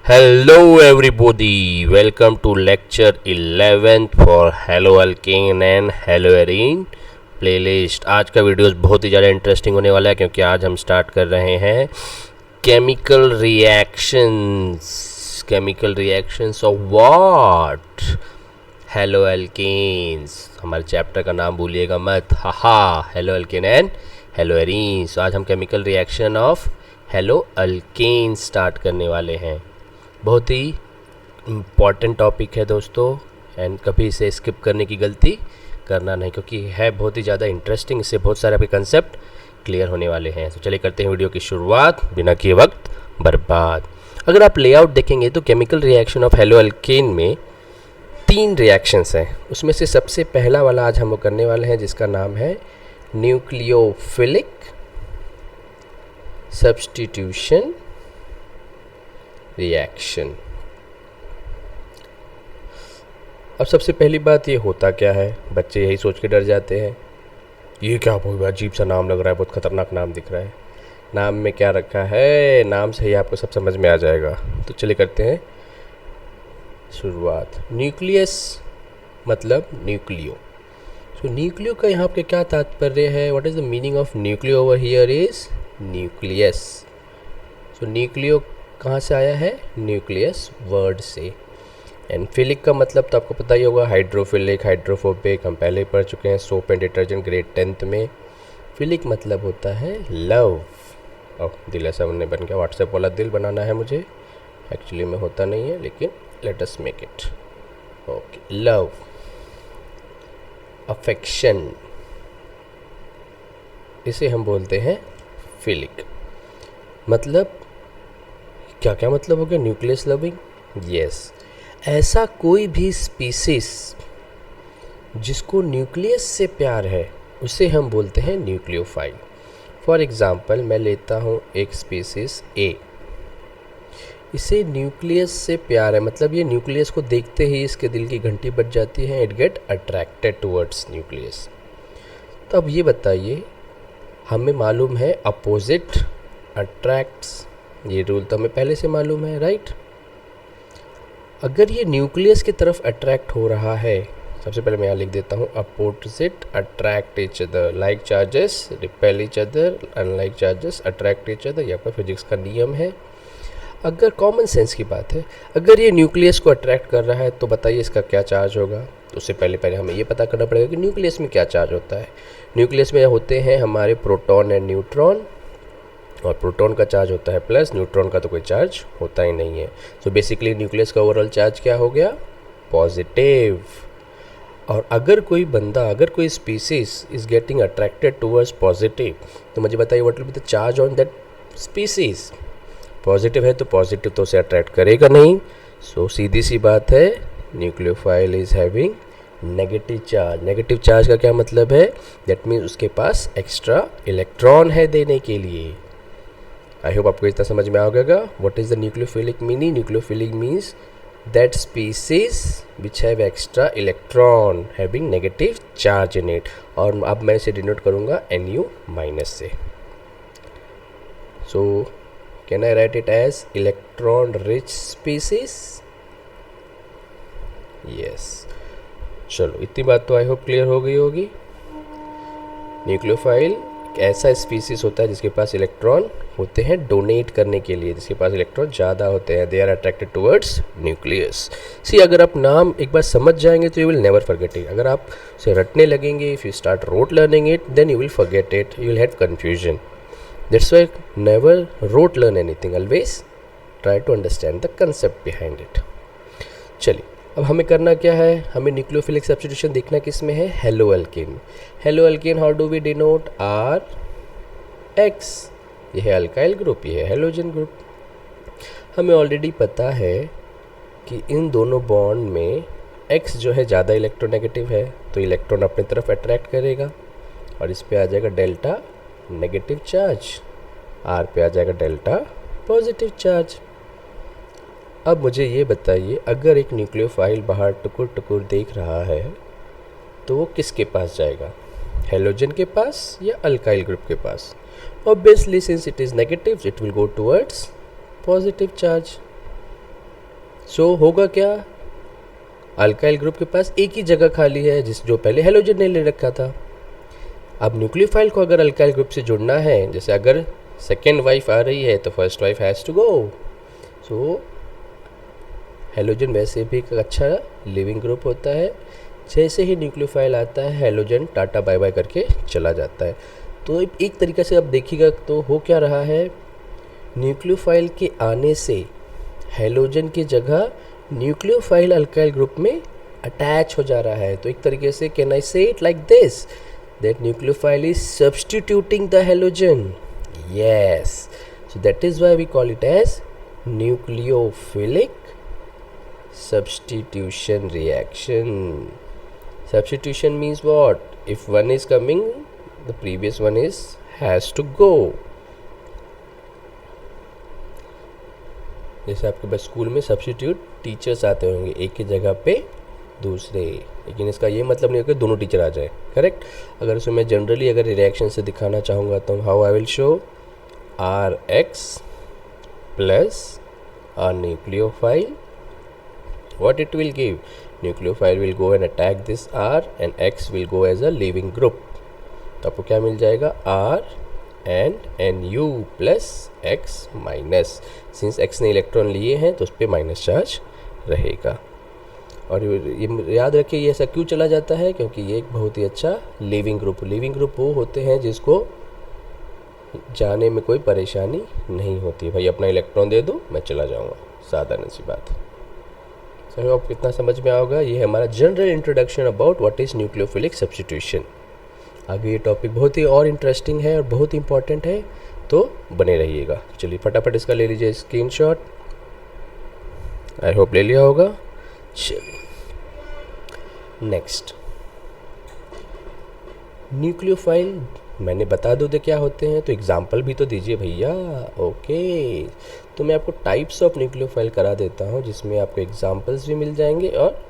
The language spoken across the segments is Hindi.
Hello everybody, welcome to lecture 11th for haloalkane and haloarine playlist. आज का वीडियोस बहुत ही ज़्यादा इंटरेस्टिंग होने वाला है क्योंकि आज हम स्टार्ट कर रहे हैं केमिकल रिएक्शंस ऑफ व्हाट, हेलोअल्केन्स। हमारे चैप्टर का नाम भूलिएगा मत, हेलोअल्केन एंड हेलोअरीन्स। आज हम केमिकल रिएक्शन ऑफ हेलोअल्केन स्टार्ट करने वाले हैं। बहुत ही इम्पॉर्टेंट टॉपिक है दोस्तों, एंड कभी इसे स्किप करने की गलती करना नहीं क्योंकि है बहुत ही ज़्यादा इंटरेस्टिंग। इससे बहुत सारे आपके कंसेप्ट क्लियर होने वाले हैं। तो चलिए करते हैं वीडियो की शुरुआत बिना किए वक्त बर्बाद। अगर आप लेआउट देखेंगे तो केमिकल रिएक्शन ऑफ हेलोअल्केन में 3 रिएक्शंस हैं। उसमें से सबसे पहला वाला आज हम वो करने वाले हैं जिसका नाम है न्यूक्लियोफिलिक सब्स्टिट्यूशन रिएक्शन। अब सबसे पहली बात ये होता क्या है, बच्चे यही सोच के डर जाते हैं, ये क्या बहुत अजीब सा नाम लग रहा है, बहुत ख़तरनाक नाम दिख रहा है। नाम में क्या रखा है, नाम से ही आपको सब समझ में आ जाएगा। तो चलिए करते हैं शुरुआत। न्यूक्लियस मतलब न्यूक्लियो। तो न्यूक्लियो का यहाँ पे क्या तात्पर्य है, what is the meaning of nucleo over here is nucleus. So nucleo कहाँ से आया है, न्यूक्लियस वर्ड से। एंड फिलिक का मतलब तो आपको पता ही होगा, हाइड्रोफिलिक, हाइड्रोफोबिक, हम पहले पढ़ चुके हैं soap and detergent grade 10th में। फिलिक मतलब होता है लव। और दिल ऐसा बनने बन गया, व्हाट्सएप वाला दिल बनाना है मुझे, एक्चुअली में होता नहीं है लेकिन let us make it. Okay, love, affection, इसे हम बोलते हैं फिलिक। मतलब क्या क्या मतलब हो गया, न्यूक्लियस लविंग, यस। ऐसा कोई भी स्पीसीज जिसको न्यूक्लियस से प्यार है उसे हम बोलते हैं न्यूक्लियोफाइल। फॉर एग्जांपल मैं लेता हूँ एक स्पीसीज ए, इसे न्यूक्लियस से प्यार है, मतलब ये न्यूक्लियस को देखते ही इसके दिल की घंटी बज जाती है, it get attracted towards nucleus. तो अब ये बताइए, हमें मालूम है अपोजिट अट्रैक्ट्स, ये रूल तो हमें पहले से मालूम है, राइट। अगर ये न्यूक्लियस की तरफ अट्रैक्ट हो रहा है, सबसे पहले मैं यहाँ लिख देता हूँ, opposite attract each other, like charges repel each other, unlike charges attract each other, ये आपका फिजिक्स का नियम है। अगर कॉमन सेंस की बात है, अगर ये न्यूक्लियस को अट्रैक्ट कर रहा है तो बताइए इसका क्या चार्ज होगा। तो उससे पहले हमें ये पता करना पड़ेगा कि न्यूक्लियस में क्या चार्ज होता है। न्यूक्लियस में होते हैं हमारे प्रोटॉन एंड न्यूट्रॉन, और प्रोटॉन का चार्ज होता है प्लस, न्यूट्रॉन का तो कोई चार्ज होता ही नहीं है। सो बेसिकली न्यूक्लियस का ओवरऑल चार्ज क्या हो गया, पॉजिटिव। और अगर कोई species is getting attracted towards positive, तो मुझे बताइए what will be the charge on that species. Positive है तो पॉजिटिव तो उसे अट्रैक्ट करेगा नहीं। सो सीधी सी बात है, nucleophile is having negative charge. Negative charge का क्या मतलब है, दैट मीन्स उसके पास एक्स्ट्रा इलेक्ट्रॉन है देने के लिए। आई होप आपको इतना समझ में आ गया। What is the nucleophilic meaning, nucleophilic means that species which have extra electron having negative charge in it. और अब मैं इसे डिनोट करूँगा Nu माइनस से। So can I write it as electron rich species, yes. चलो इतनी बात तो आई होप क्लियर हो गई होगी। न्यूक्लियोफाइल ऐसा स्पीसीज होता है जिसके पास इलेक्ट्रॉन होते हैं डोनेट करने के लिए, जिसके पास इलेक्ट्रॉन ज़्यादा होते हैं, they are attracted towards nucleus. See अगर आप नाम एक बार समझ जाएंगे तो you will never forget it. अगर आप उसे रटने लगेंगे, if you start rote learning it, then you will forget it, you will have confusion. That's why never rote learn anything, always try to understand the concept behind it. चलिए अब हमें करना क्या है, हमें न्यूक्लियोफिलिक सब्स्टिट्यूशन देखना किस में है, haloalkane. Haloalkane how do we denote, RX। ये है अल्काइल ग्रुप, ये है हेलोजन ग्रुप। हमें ऑलरेडी पता है कि इन दोनों बॉन्ड में X जो है ज़्यादा इलेक्ट्रोनेगेटिव है तो इलेक्ट्रॉन अपनी तरफ अट्रैक्ट करेगा और इस पे आ जाएगा डेल्टा नेगेटिव चार्ज, R पे आ जाएगा डेल्टा पॉजिटिव चार्ज। अब मुझे ये बताइए, अगर एक न्यूक्लियोफाइल बाहर टुकुर टुकुर देख रहा है तो वो किसके पास जाएगा, हेलोजन के पास या अल्काइल ग्रुप के पास? Obviously since it is negative it will go towards positive charge. So होगा क्या, अल्काइल ग्रुप के पास एक ही जगह खाली है जिस जो पहले हेलोजन ने ले रखा था। अब न्यूक्लियोफाइल को अगर अल्काइल ग्रुप से जुड़ना है, जैसे अगर सेकेंड वाइफ आ रही है तो first wife has to go. So halogen वैसे भी एक अच्छा लिविंग ग्रुप होता है, जैसे ही न्यूक्लियोफाइल आता है हेलोजन टाटा बाय बाय करके चला जाता है। तो एक तरीके से अब देखिएगा तो हो क्या रहा है, न्यूक्लियोफाइल के आने से हेलोजन की जगह न्यूक्लियोफाइल अल्काइल ग्रुप में अटैच हो जा रहा है। तो एक तरीके से can I say it like this, that nucleophile is substituting the halogen. Yes, so that is why we call it as nucleophilic substitution reaction. Substitution means what? If one is coming, the previous one has to go. जैसे आपके पास स्कूल में सब्स्टिट्यूट टीचर्स आते होंगे एक की जगह पे दूसरे, लेकिन इसका ये मतलब नहीं है कि दोनों टीचर आ जाए, करेक्ट। अगर उसमें मैं जनरली अगर रिएक्शन से दिखाना चाहूँगा तो how I will show R X plus a nucleophile, what it will give, nucleophile will go and attack this R and X will go as a leaving group। तो आपको क्या मिल जाएगा, R and Nu plus X minus, since X ने इलेक्ट्रॉन लिए हैं तो उस पर माइनस चार्ज रहेगा। और ये याद रखिए ये ऐसा क्यों चला जाता है, क्योंकि ये एक बहुत ही अच्छा लिविंग ग्रुप वो होते हैं जिसको जाने में कोई परेशानी नहीं होती। भाई अपना इलेक्ट्रॉन दे दो मैं चला जाऊँगा, साधारण सी बात। सर आपको कितना समझ में आओगा, ये है हमारा general introduction about what is nucleophilic substitution. आगे ये टॉपिक बहुत ही और इंटरेस्टिंग है और बहुत इंपॉर्टेंट है, तो बने रहिएगा। चलिए फटाफट इसका ले लीजिए स्क्रीनशॉट, आई होप ले लिया होगा। चलिए नेक्स्ट, न्यूक्लियोफाइल मैंने बता दो तो क्या होते हैं, तो एग्जाम्पल भी तो दीजिए भैया। ओके, तो मैं आपको टाइप्स ऑफ न्यूक्लियोफाइल करा देता हूँ, जिसमें आपको एग्जाम्पल्स भी मिल जाएंगे और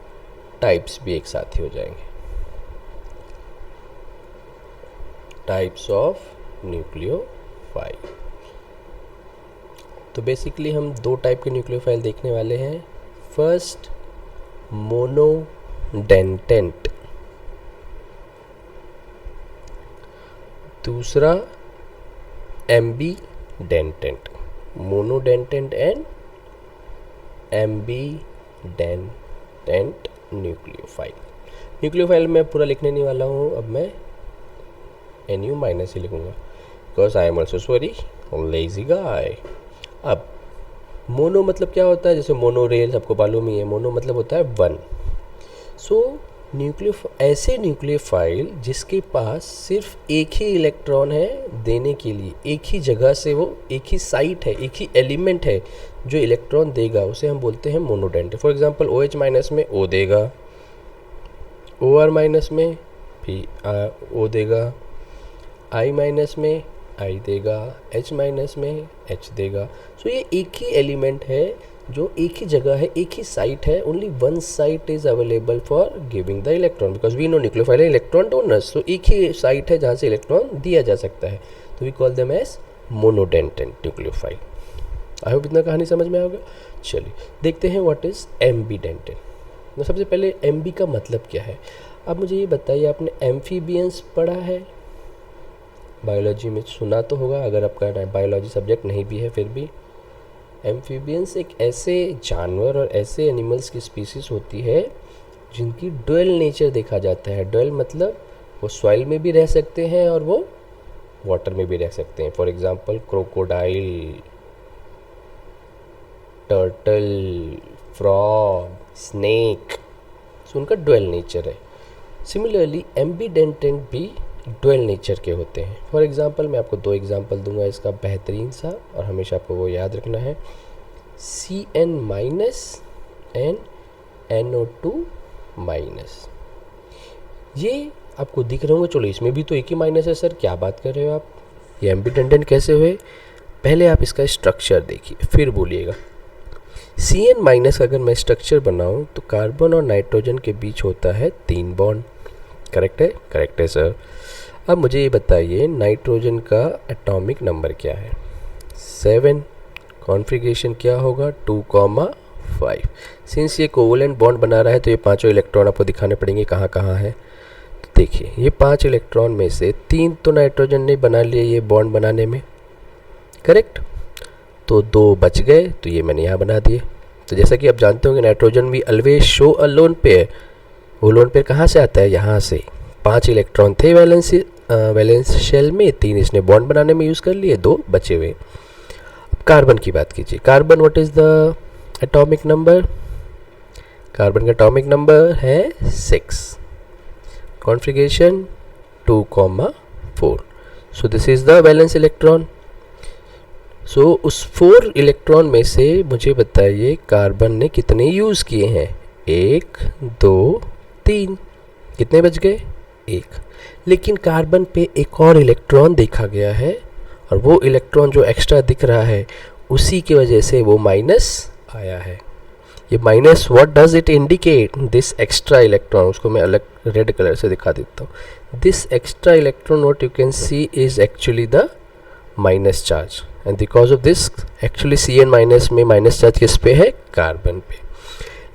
टाइप्स भी एक साथ ही हो जाएंगे। टाइप्स ऑफ न्यूक्लियोफाइल, तो बेसिकली हम दो टाइप के न्यूक्लियोफाइल देखने वाले हैं। फर्स्ट मोनोडेंटेंट, दूसरा एम्बीडेंटेंट। मोनोडेंटेंट एंड एम्बीडेंटेंट न्यूक्लियोफाइल मैं पूरा लिखने नहीं वाला हूँ, अब मैं NU माइनस ही लिखूँगा, because I am also sorry lazy guy. अब मोनो मतलब क्या होता है, जैसे मोनो रेल सबको मालूम ही है, मोनो मतलब होता है वन। सो ऐसे न्यूक्लियोफाइल जिसके पास सिर्फ एक ही इलेक्ट्रॉन है देने के लिए, एक ही जगह से वो एक ही साइट है, एक ही एलिमेंट है जो इलेक्ट्रॉन देगा, उसे हम बोलते हैं मोनोडेंट। फॉर एग्जांपल OH माइनस में O देगा, OR माइनस में भी O देगा, I माइनस में I देगा, H माइनस में H देगा। सो ये एक ही एलिमेंट है जो एक ही जगह है, एक ही साइट है, only one site is available for giving the electron, because we know nucleophile है इलेक्ट्रॉन डोनर्स, सो एक ही साइट है जहाँ से इलेक्ट्रॉन दिया जा सकता है, तो we call them as monodentate nucleophile. I hope इतना कहानी समझ में आओगे। चलिए देखते हैं व्हाट इज एम्बीडेंटेंट। तो सबसे पहले एम्बी का मतलब क्या है, अब मुझे ये बताइए, आपने एम्फीबियंस पढ़ा है बायोलॉजी में, सुना तो होगा, अगर आपका बायोलॉजी सब्जेक्ट नहीं भी है फिर भी। एम्फीबियंस एक ऐसे जानवर और ऐसे एनिमल्स की स्पीसीज होती है जिनकी डुअल नेचर देखा जाता है। डुअल मतलब वो सॉइल में भी रह सकते हैं और वो वाटर में भी रह सकते हैं। For example crocodile, turtle, frog, snake, so उनका डुअल नेचर है। सिमिलरली एम्बीडेंटेंट भी डुअल नेचर के होते हैं। फॉर एग्जांपल मैं आपको दो एग्जांपल दूंगा इसका बेहतरीन सा, और हमेशा आपको वो याद रखना है। Cn minus and NO2 minus, ये आपको दिख रहे होंगे। चलो इसमें भी तो एक ही माइनस है सर, क्या बात कर रहे हो आप, ये एम्बीडेंटेंट कैसे हुए? पहले आप इसका स्ट्रक्चर देखिए फिर बोलिएगा। Cn माइनस अगर मैं स्ट्रक्चर बनाऊं तो कार्बन और नाइट्रोजन के बीच होता है 3 बॉन्ड, करेक्ट है? करेक्ट है सर। अब मुझे ये बताइए नाइट्रोजन का एटॉमिक नंबर क्या है? 7। कॉन्फ़िगरेशन क्या होगा? 2,5। सिंस ये कोवलेंट बॉन्ड बना रहा है तो ये पांचों इलेक्ट्रॉन आपको दिखाने पड़ेंगे कहाँ कहाँ है। तो देखिए ये 5 इलेक्ट्रॉन में से 3 तो नाइट्रोजन ने बना लिए ये बॉन्ड बनाने में, करेक्ट। तो 2 बच गए, तो ये मैंने यहाँ बना दिए। तो जैसा कि आप जानते होंगे नाइट्रोजन भी ऑलवेज शो अ लोन पेयर। वो लोन पेयर कहाँ से आता है? यहाँ से। 5 इलेक्ट्रॉन थे वैलेंस शेल में, 3 इसने बॉन्ड बनाने में यूज़ कर लिए, 2 बचे हुए। अब कार्बन की बात कीजिए। Carbon what is the atomic number? Carbon का एटॉमिक नंबर है 6। Configuration 2,4। So this is the valence electron. So उस 4 इलेक्ट्रॉन में से मुझे बताइए कार्बन ने कितने यूज़ किए हैं? 1, 2, 3। कितने बच गए? 1। लेकिन कार्बन पे एक और इलेक्ट्रॉन देखा गया है और वो इलेक्ट्रॉन जो एक्स्ट्रा दिख रहा है उसी की वजह से वो माइनस आया है। ये minus what does it indicate? This extra electron, उसको मैं अलग रेड कलर से दिखा देता हूँ। This extra electron what you can see is actually the minus charge, and because of this actually Cn minus में माइनस चार्ज किस पे है? कार्बन पे।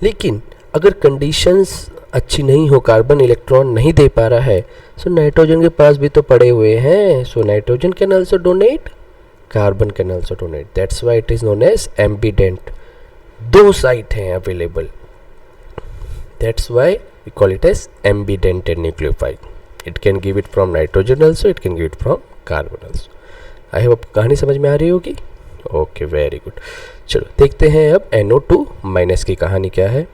लेकिन अगर कंडीशंस अच्छी नहीं हो, कार्बन इलेक्ट्रॉन नहीं दे पा रहा है, सो नाइट्रोजन के पास भी तो पड़े हुए हैं। So nitrogen can also donate, carbon can also donate. That's why it is known as ambident. 2 site हैं available, that's why we call it as ambidentate nucleophile. It can give it from nitrogen also, it can give it from carbon also. I hope कहानी समझ में आ रही होगी। Okay, very good. चलो देखते हैं अब NO2 माइनस की कहानी क्या है।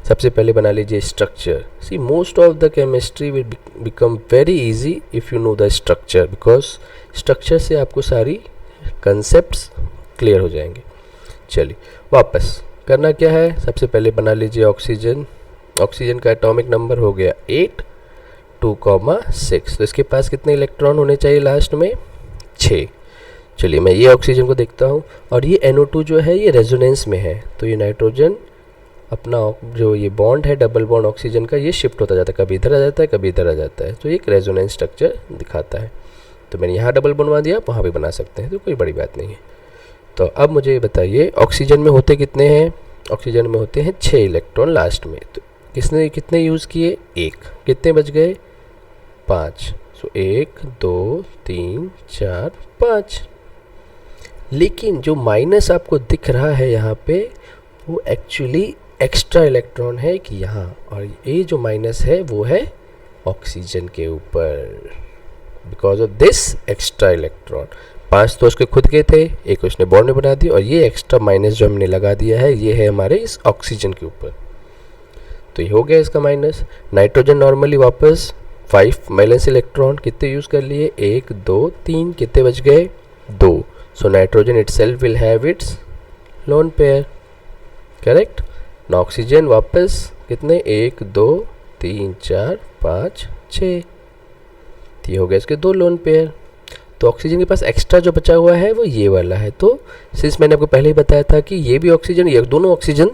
सबसे पहले बना लीजिए structure. See most of the chemistry will become very easy if you know the structure, because structure से आपको सारी कंसेप्ट्स क्लियर हो जाएंगे। चलिए वापस करना क्या है, सबसे पहले बना लीजिए ऑक्सीजन। ऑक्सीजन का एटॉमिक नंबर हो गया 8, 2,6। तो इसके पास कितने इलेक्ट्रॉन होने चाहिए लास्ट में? 6। चलिए मैं ये ऑक्सीजन को देखता हूँ और ये NO2 जो है ये रेजोनेंस में है, तो ये नाइट्रोजन अपना जो ये बॉन्ड है डबल बॉन्ड ऑक्सीजन का, ये शिफ्ट होता जाता है, कभी इधर आ जाता है कभी इधर आ जाता है, तो ये एक रेजोनेंस स्ट्रक्चर दिखाता है। तो मैंने यहाँ डबल बॉन्ड बना दिया, वहाँ भी बना सकते हैं, तो कोई बड़ी बात नहीं है। तो अब मुझे ये बताइए ऑक्सीजन में होते कितने हैं? ऑक्सीजन में होते हैं 6 इलेक्ट्रॉन लास्ट में। तो किसने कितने यूज़ किए? 1। कितने बच गए? 5। सो 1, 2, 3, 4, 5। लेकिन जो माइनस आपको दिख रहा है यहाँ पे वो एक्चुअली एक्स्ट्रा इलेक्ट्रॉन है कि यहाँ, और ये जो माइनस है वो है ऑक्सीजन के ऊपर, because of this extra electron. 5 तो उसके खुद के थे, 1 उसने बॉन्ड में बना दिया, और ये एक्स्ट्रा माइनस जो हमने लगा दिया है ये है हमारे इस ऑक्सीजन के ऊपर। तो ये हो गया इसका माइनस। नाइट्रोजन नॉर्मली वापस 5 वैलेंस इलेक्ट्रॉन कितने यूज़ कर लिए? 1, 2, 3। कितने बच गए? 2। So nitrogen itself will have it's lone pair, correct. ना ऑक्सीजन वापस कितने? 1, 2, 3, 4, 5, 6। ये हो गया इसके 2 लोन पेयर। तो ऑक्सीजन के पास एक्स्ट्रा जो बचा हुआ है वो ये वाला है। तो सिंस मैंने आपको पहले ही बताया था कि ये भी ऑक्सीजन, ये दोनों ऑक्सीजन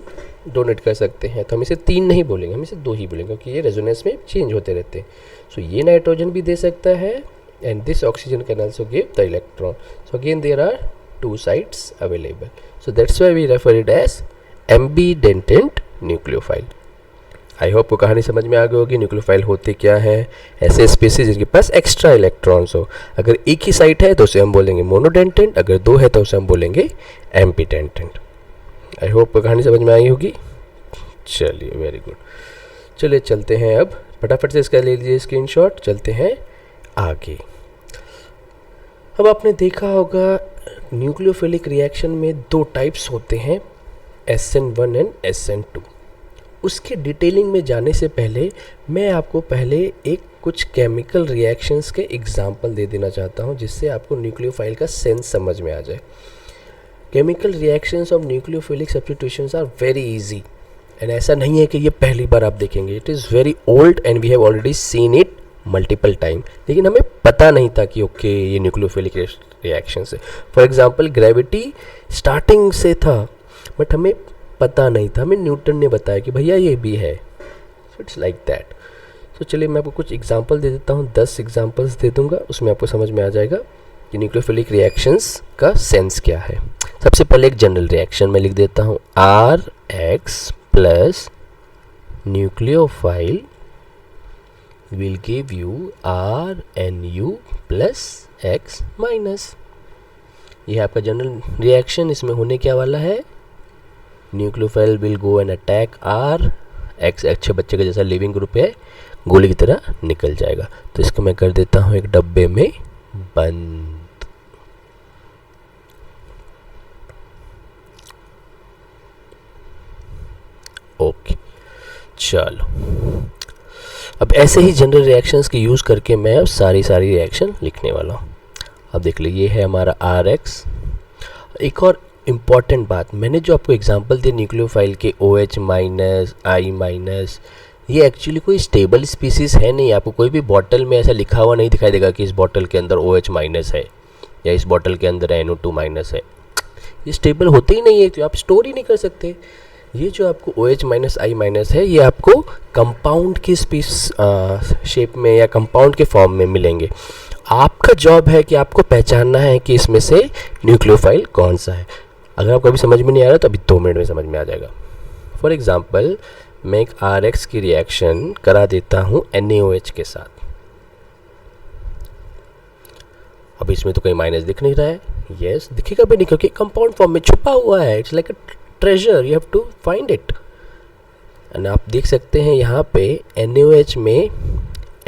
डोनेट कर सकते हैं, तो हम इसे 3 नहीं बोलेंगे, हम इसे 2 ही बोलेंगे, क्योंकि ये रेजोनेंस में चेंज होते रहते हैं। सो ये नाइट्रोजन भी दे सकता है, and this oxygen can also give the electron. So again there are 2 sites available. So that's why we refer it as ambidentate nucleophile. I hope को कहानी समझ में आ गई होगी। न्यूक्लियोफाइल होते क्या है? ऐसे स्पीसीज जिनके पास एक्स्ट्रा इलेक्ट्रॉन्स हो। अगर एक ही साइट है तो उसे हम बोलेंगे मोनोडेंटेंट, अगर 2 है तो उसे हम बोलेंगे एम्बीडेंटेंट। आई होप को कहानी समझ में आई होगी। चलिए वेरी गुड। चलिए चलते हैं अब, फटाफट से इसका ले लीजिए स्क्रीनशॉट, चलते हैं आगे। अब आपने देखा होगा न्यूक्लियोफिलिक रिएक्शन में 2 टाइप्स होते हैं, SN1 एंड SN2। उसके डिटेलिंग में जाने से पहले मैं आपको पहले एक कुछ केमिकल रिएक्शंस के एग्जाम्पल दे देना चाहता हूं, जिससे आपको न्यूक्लियोफाइल का सेंस समझ में आ जाए। Chemical reactions of nucleophilic substitutions are very easy, and ऐसा नहीं है कि ये पहली बार आप देखेंगे। It is very old and we have already seen it multiple time, लेकिन हमें पता नहीं था कि ओके ये न्यूक्लियोफिलिक रिएक्शन है। फॉर एग्जांपल ग्रेविटी स्टार्टिंग से था, बट हमें पता नहीं था, हमें न्यूटन ने बताया कि भैया ये भी है। So it's like that. तो चलिए मैं आपको कुछ एग्जांपल दे देता हूँ, 10 एग्जांपल्स दे दूंगा, उसमें आपको समझ में आ जाएगा कि न्यूक्लियोफिलिक रिएक्शंस का सेंस क्या है। सबसे पहले एक जनरल रिएक्शन में लिख देता हूँ, RX plus nucleophile will give you RNU plus X minus. ये है आपका जनरल रिएक्शन। इसमें होने क्या वाला है, nucleophile will go and attack R, X अच्छे बच्चे का जैसा लिविंग ग्रुप है, गोली की तरह निकल जाएगा। तो इसको मैं कर देता हूँ एक डब्बे में बंद। ओके, चलो अब ऐसे ही जनरल रिएक्शंस के यूज़ करके मैं अब सारी रिएक्शन लिखने वाला हूँ। अब देख लीजिए, ये है हमारा RX। एक और इम्पॉर्टेंट बात, मैंने जो आपको एग्जांपल दिए न्यूक्लियोफाइल के OH माइनस I माइनस, ये एक्चुअली कोई स्टेबल स्पीसीज़ है नहीं। आपको कोई भी बॉटल में ऐसा लिखा हुआ नहीं दिखाई देगा कि इस बॉटल के अंदर OH माइनस है या इस बॉटल के अंदर NO2 माइनस है। ये स्टेबल होते ही नहीं है, तो आप स्टोर ही नहीं कर सकते। ये जो आपको OH माइनस I माइनस है, ये आपको कंपाउंड की शेप में या कंपाउंड के फॉर्म में मिलेंगे। आपका जॉब है कि आपको पहचानना है कि इसमें से न्यूक्लियोफाइल कौन सा है। अगर आपको अभी समझ में नहीं आ रहा तो अभी 2 मिनट में समझ में आ जाएगा। फॉर एग्जांपल, मैं एक RX की रिएक्शन करा देता हूँ NaOH के साथ। अब इसमें तो कोई माइनस दिख नहीं रहा है। यस, दिखेगा भी नहीं क्योंकि कंपाउंड फॉर्म में छुपा हुआ है। It's like a treasure, you have to find it. And आप देख सकते हैं यहाँ पे NaOH में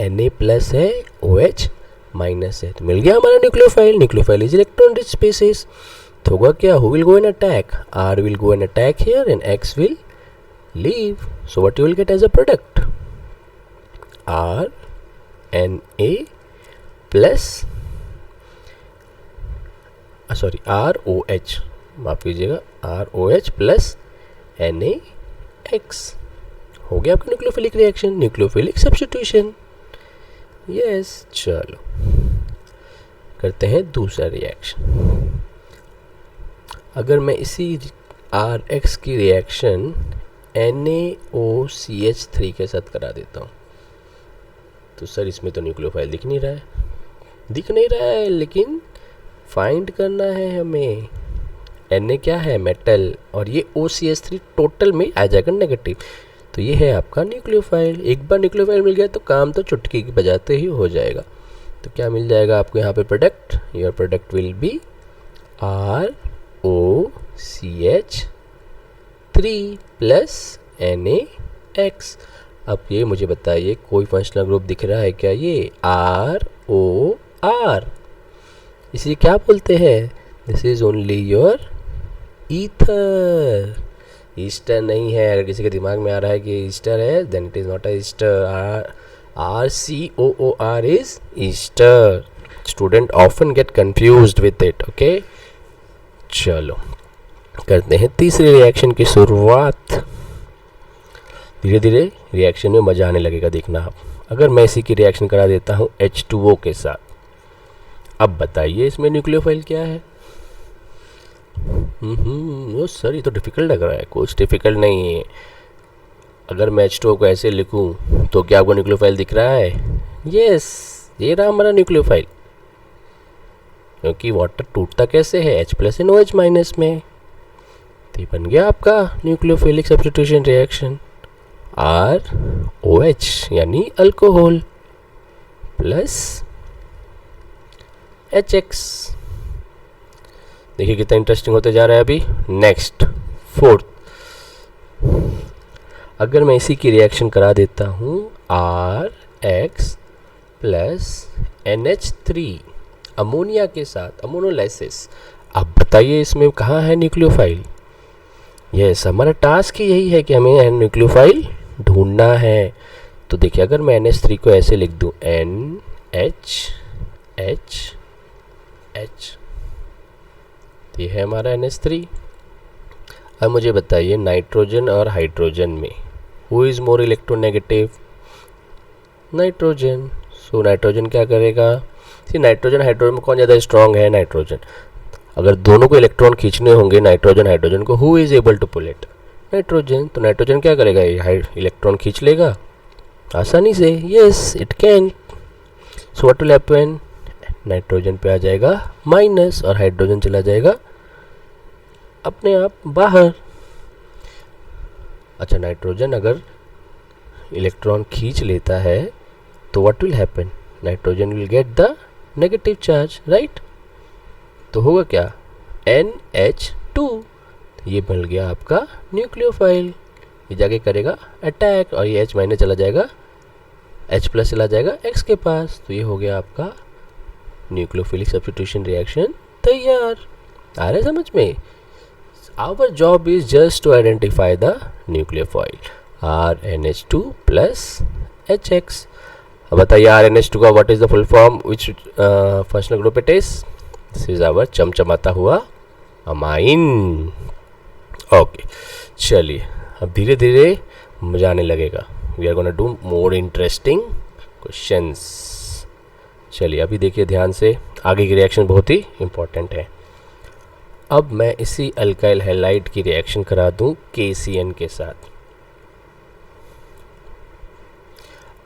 Na प्लस है, OH माइनस है, तो मिल गया हमारा nucleophile. Nucleophile is electron rich species. तो होगा क्या, who will go in attack, R will go in attack here and X will leave. So what you will get as a product, RNA plus ROH, माफ कीजिएगा, ROH प्लस NaX। हो गया आपका nucleophilic reaction, nucleophilic substitution. Yes, चलो करते हैं दूसरा रिएक्शन। अगर मैं इसी RX की रिएक्शन NaOCH3 के साथ करा देता हूँ, तो सर इसमें तो न्यूक्लियोफाइल दिख नहीं रहा है, लेकिन फाइंड करना है हमें। Na क्या है, मेटल, और ये OCH3 टोटल में आ जाएगा नेगेटिव। तो ये है आपका न्यूक्लियोफाइल। एक बार न्यूक्लियोफाइल मिल गया तो काम तो चुटकी बजाते ही हो जाएगा। तो क्या मिल जाएगा आपको यहाँ पे product, your product will be ROCH3 plus NaX। अब ये मुझे बताइए, कोई फंक्शनल ग्रुप दिख रहा है क्या, ये ROR, इसे क्या बोलते हैं, this is only your ether. Easter नहीं है। अगर किसी के दिमाग में आ रहा है कि ईस्टर है, then it is not a ester. RCOOR is ester. Student often get confused with it. Okay, चलो करते हैं तीसरे रिएक्शन की शुरुआत। धीरे धीरे रिएक्शन में मजा आने लगेगा, देखना आप। अगर मैं इसी की रिएक्शन करा देता हूँ H2O के साथ, अब बताइए इसमें न्यूक्लियोफाइल क्या है। वो सर ये तो डिफ़िकल्ट लग रहा है। कुछ डिफ़िकल्ट नहीं है। अगर मैं H2O को ऐसे लिखूं तो क्या आपको न्यूक्लियोफाइल दिख रहा है? यस, ये रहा हमारा न्यूक्लियोफाइल। क्योंकि वाटर टूटता कैसे है, H प्लस NOH माइनस में। तो ये बन गया आपका न्यूक्लियोफिलिक सब्स्टिट्यूशन रिएक्शन। ROH यानी अल्कोहल प्लस HX। देखिए कितना इंटरेस्टिंग होते जा रहा है। अभी नेक्स्ट फोर्थ, अगर मैं इसी की रिएक्शन करा देता हूँ RX प्लस NH3 अमोनिया के साथ, अमोनोलाइसिस। अब बताइए इसमें कहाँ है न्यूक्लियोफाइल। यस, हमारा टास्क ही यही है कि हमें न्यूक्लियोफाइल ढूंढना है। तो देखिए अगर मैं NH3 को ऐसे लिख दूँ NH ये है हमारा NH3। अब मुझे बताइए नाइट्रोजन और हाइड्रोजन में who is more electronegative, nitrogen. So nitrogen क्या करेगा, नाइट्रोजन हाइड्रोजन में कौन ज़्यादा स्ट्रॉन्ग है, नाइट्रोजन। अगर दोनों को इलेक्ट्रॉन खींचने होंगे नाइट्रोजन हाइड्रोजन को, who is able to pull it, nitrogen. तो नाइट्रोजन क्या करेगा, ये इलेक्ट्रॉन खींच लेगा आसानी से, yes it can. So what will happen, nitrogen पे आ जाएगा माइनस और हाइड्रोजन चला जाएगा अपने आप बाहर। अच्छा, नाइट्रोजन अगर इलेक्ट्रॉन खींच लेता है तो what will happen, nitrogen will get the negative charge, right. तो होगा क्या, NH2, ये बन गया आपका न्यूक्लियोफाइल। ये जाके करेगा अटैक और ये H माइनस चला जाएगा, H प्लस चला जाएगा X के पास। तो ये हो गया आपका न्यूक्लियोफिलिक सब्स्टिट्यूशन रिएक्शन तैयार। आ रहा है समझ में। Our job is just to identify the nucleophile RNH2 plus HX। अब बताइए RNH2 का what is the full form, which functional group it is. This is our चमचमाता हुआ अमाइन। ओके, चलिए अब धीरे धीरे मजा आने लगेगा। We are gonna do more interesting questions. चलिए अभी देखिए ध्यान से, आगे की रिएक्शन बहुत ही इंपॉर्टेंट है। अब मैं इसी अल्काइल हैलाइड की रिएक्शन करा दूं KCN के साथ।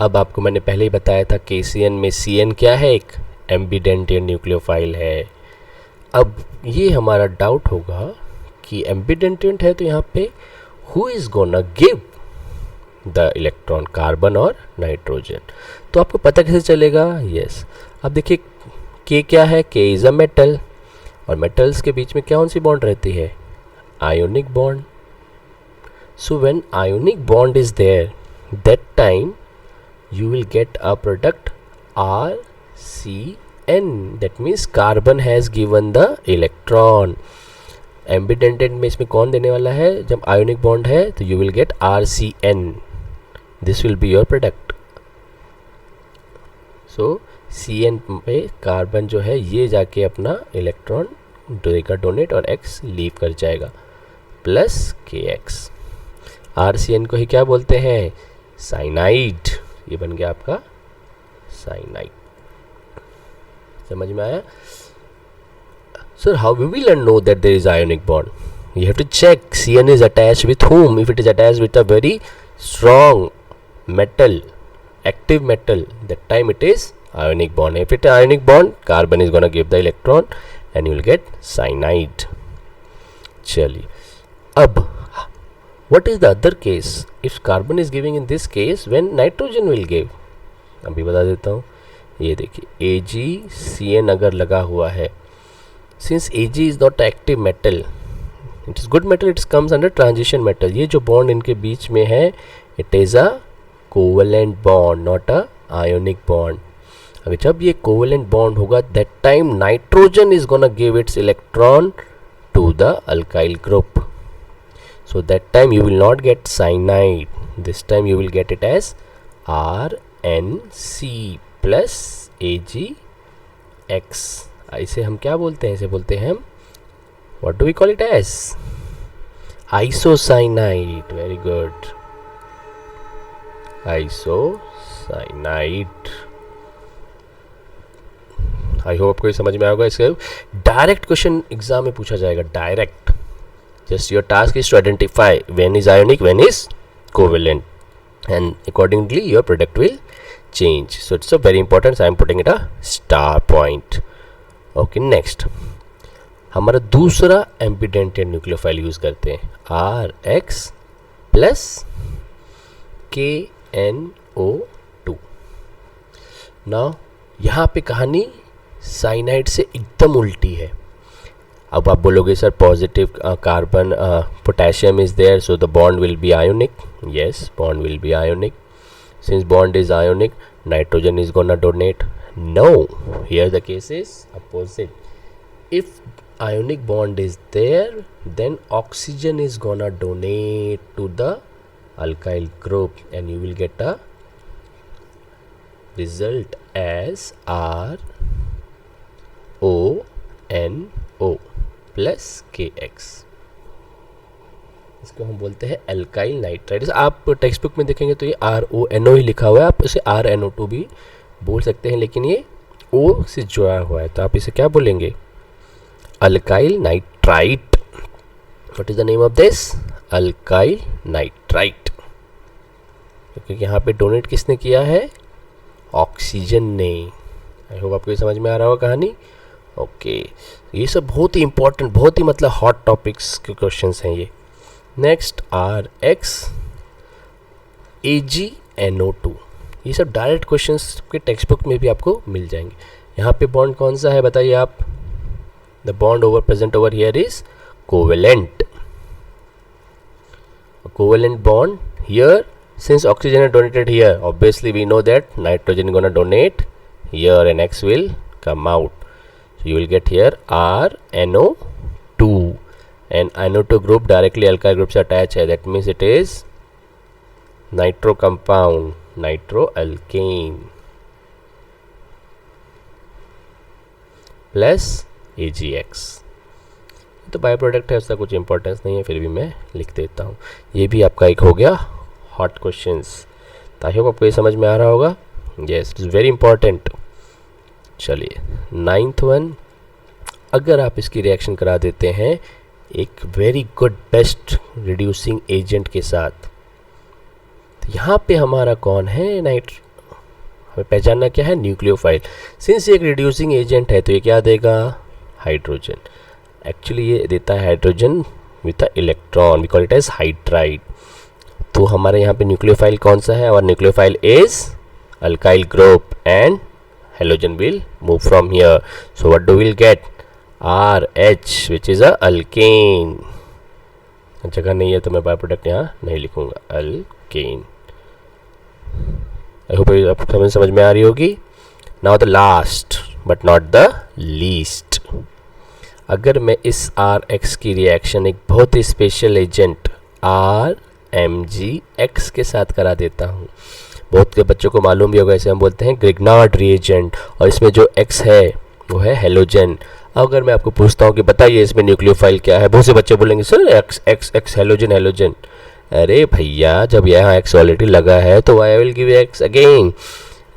अब आपको मैंने पहले ही बताया था KCN में CN क्या है, एक एम्बिडेंटेड न्यूक्लियोफाइल है। अब ये हमारा डाउट होगा कि एम्बिडेंटेड है तो यहाँ पे who is gonna give the electron, carbon और नाइट्रोजन। तो आपको पता कैसे चलेगा, यस अब देखिए K क्या है, K इज़ अ मेटल, और मेटल्स के बीच में कौन सी बॉन्ड रहती है, ionic bond. So when ionic bond is there, that time you will get a product RCN, that means carbon has given the electron। Ambidentate में इसमें कौन देने वाला है, जब आयोनिक बॉन्ड है तो you will get RCN, this will be your product। so CN पे कार्बन जो है ये जाके अपना इलेक्ट्रॉन देगा डोनेट और X लीव कर जाएगा, प्लस KX। RCN को ही क्या बोलते हैं, साइनाइड। ये बन गया आपका साइनाइड। समझ में आया। Sir how we will know that there is ionic bond, you have to check CN is attached with whom। If it is attached with a very strong metal, active metal, that time it is ionic bond। if it is ionic bond, carbon is gonna give the electron and you will get cyanide। चलिए अब what is the other case, if carbon is giving in this case, when nitrogen will give। अभी बता देता हूँ, ये देखिए AgCN अगर लगा हुआ है, since Ag is not active metal, it is good metal, it comes under transition metal। ये जो बॉन्ड इनके बीच में है, it is a covalent bond, not a ionic bond. अगर जब ये कोवेलेंट बॉन्ड होगा, that time nitrogen is gonna give its electron to the alkyl group. So that time you will not get cyanide, this time you will get it as RNC plus AgX। इसे हम क्या बोलते हैं, इसे बोलते हैं हम, what do we call it as, isocyanide. Very good, isocyanide. I hope आपको समझ में आएगा। इसके डायरेक्ट क्वेश्चन एग्जाम में पूछा जाएगा, direct. Just your task is to identify when is ionic, when is covalent, and accordingly your product will change. So it's a very important, I am putting it a star point. Okay, next हमारा दूसरा एम्बिडेंटेड न्यूक्लियोफाइल यूज करते हैं, RX प्लस KNO2। नाउ यहाँ पे कहानी साइनाइड से एकदम उल्टी है। अब आप बोलोगे sir positive carbon potassium is there, so the bond will be ionic. Yes, bond will be ionic. Since bond is ionic, nitrogen is gonna donate. No, here the case is opposite. If ionic bond is there, then oxygen is gonna donate to the alkyl group and you will get a result as RONO plus KX। इसको हम बोलते हैं अल्काइल नाइट्राइड। आप टेक्स्ट बुक में देखेंगे तो ये RONO ही लिखा हुआ है, आप इसे RNO2 भी बोल सकते हैं, लेकिन ये O से जुड़ा हुआ है तो आप इसे क्या बोलेंगे, alkyl nitrite। What is the name of this? Alkyl nitrite। क्योंकि यहाँ पे डोनेट किसने किया है, ऑक्सीजन ने। आई होप आपको ये समझ में आ रहा होगा कहानी। ओके, ये सब बहुत ही इंपॉर्टेंट, बहुत ही मतलब हॉट टॉपिक्स के क्वेश्चंस हैं ये। नेक्स्ट RX AgNO2, ये सब डायरेक्ट क्वेश्चंस के टेक्स्ट बुक में भी आपको मिल जाएंगे। यहाँ पे बॉन्ड कौन सा है बताइए आप, the bond over present over here is covalent, covalent bond here, since oxygen is donated here, obviously we know that nitrogen is gonna donate here and X will come out, so you will get here RNO2 and NO2 group directly alkyl group से attached है, that means it is nitro compound, nitroalkane plus AgX। तो बाय प्रोडक्ट है, उसका कुछ इंपॉर्टेंस नहीं है, फिर भी मैं लिख देता हूँ। ये भी आपका एक हो गया हॉट क्वेश्चंस। तो आई होप आपको ये समझ में आ रहा होगा। Yes, it is very important. चलिए 9th वन, अगर आप इसकी रिएक्शन करा देते हैं एक very good best reducing agent के साथ, तो यहाँ पे हमारा कौन है, हमें पहचानना क्या है, न्यूक्लियोफाइल। सिंस ये एक रिड्यूसिंग एजेंट है तो ये क्या देगा, हाइड्रोजन। एक्चुअली ये देता है hydrogen with a electron, we call it as hydride. तो हमारे यहाँ पे न्यूक्लियोफाइल कौन सा है, और nucleophile is alkyl group and halogen will move from here, so what do will get, RH which is a alkane. जगह नहीं है तो मैं बाय प्रोडक्ट यहाँ नहीं लिखूंगा, अल्केन। आई होप आपको समझ में आ रही होगी। Now the last but not the least, अगर मैं इस RX की रिएक्शन एक बहुत ही स्पेशल एजेंट RMgX के साथ करा देता हूँ, बहुत के बच्चों को मालूम भी होगा, इसे हम बोलते हैं ग्रिग्नार्ड रिएजेंट, और इसमें जो X है वो है हेलोजन। अगर मैं आपको पूछता हूँ कि बताइए इसमें न्यूक्लियोफाइल क्या है, बहुत से बच्चे बोलेंगे सर X हेलोजन हेलोजन। अरे भैया, जब यहाँ X ऑलरेडी लगा है तो I will give X again.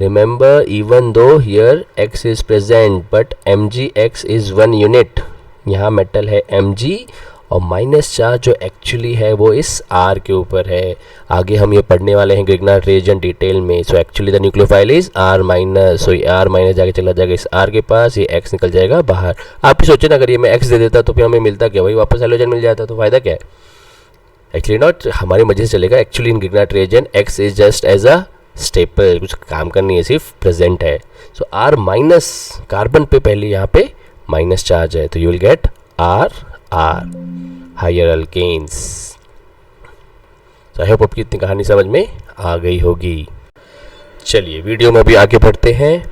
Remember, even though here X is present but Mgx is 1 unit. यहाँ मेटल है Mg और माइनस चार्ज जो एक्चुअली है वो इस R के ऊपर है। आगे हम ये पढ़ने वाले हैं ग्रिग्नार्ड रिएजेंट डिटेल में। So actually the nucleophile is R minus, so ये R माइनस जाके चला जाएगा इस R के पास, ये X निकल जाएगा बाहर। आप ही सोचे ना, अगर ये मैं X दे देता तो फिर हमें मिलता क्या, वही वापस हेलोजन मिल जाता, तो फायदा क्या है। एक्चुअली नॉट, हमारी मर्जी से चलेगा। Actually in Grignard reagent X is just as a staple, कुछ काम करनी है, सिर्फ प्रेजेंट है। सो R माइनस, कार्बन पे पहले यहाँ पे माइनस चार्ज है, तो you will get R higher alkanes. I hope आपकी इतनी कहानी समझ में आ गई होगी। चलिए वीडियो में अभी आगे बढ़ते हैं,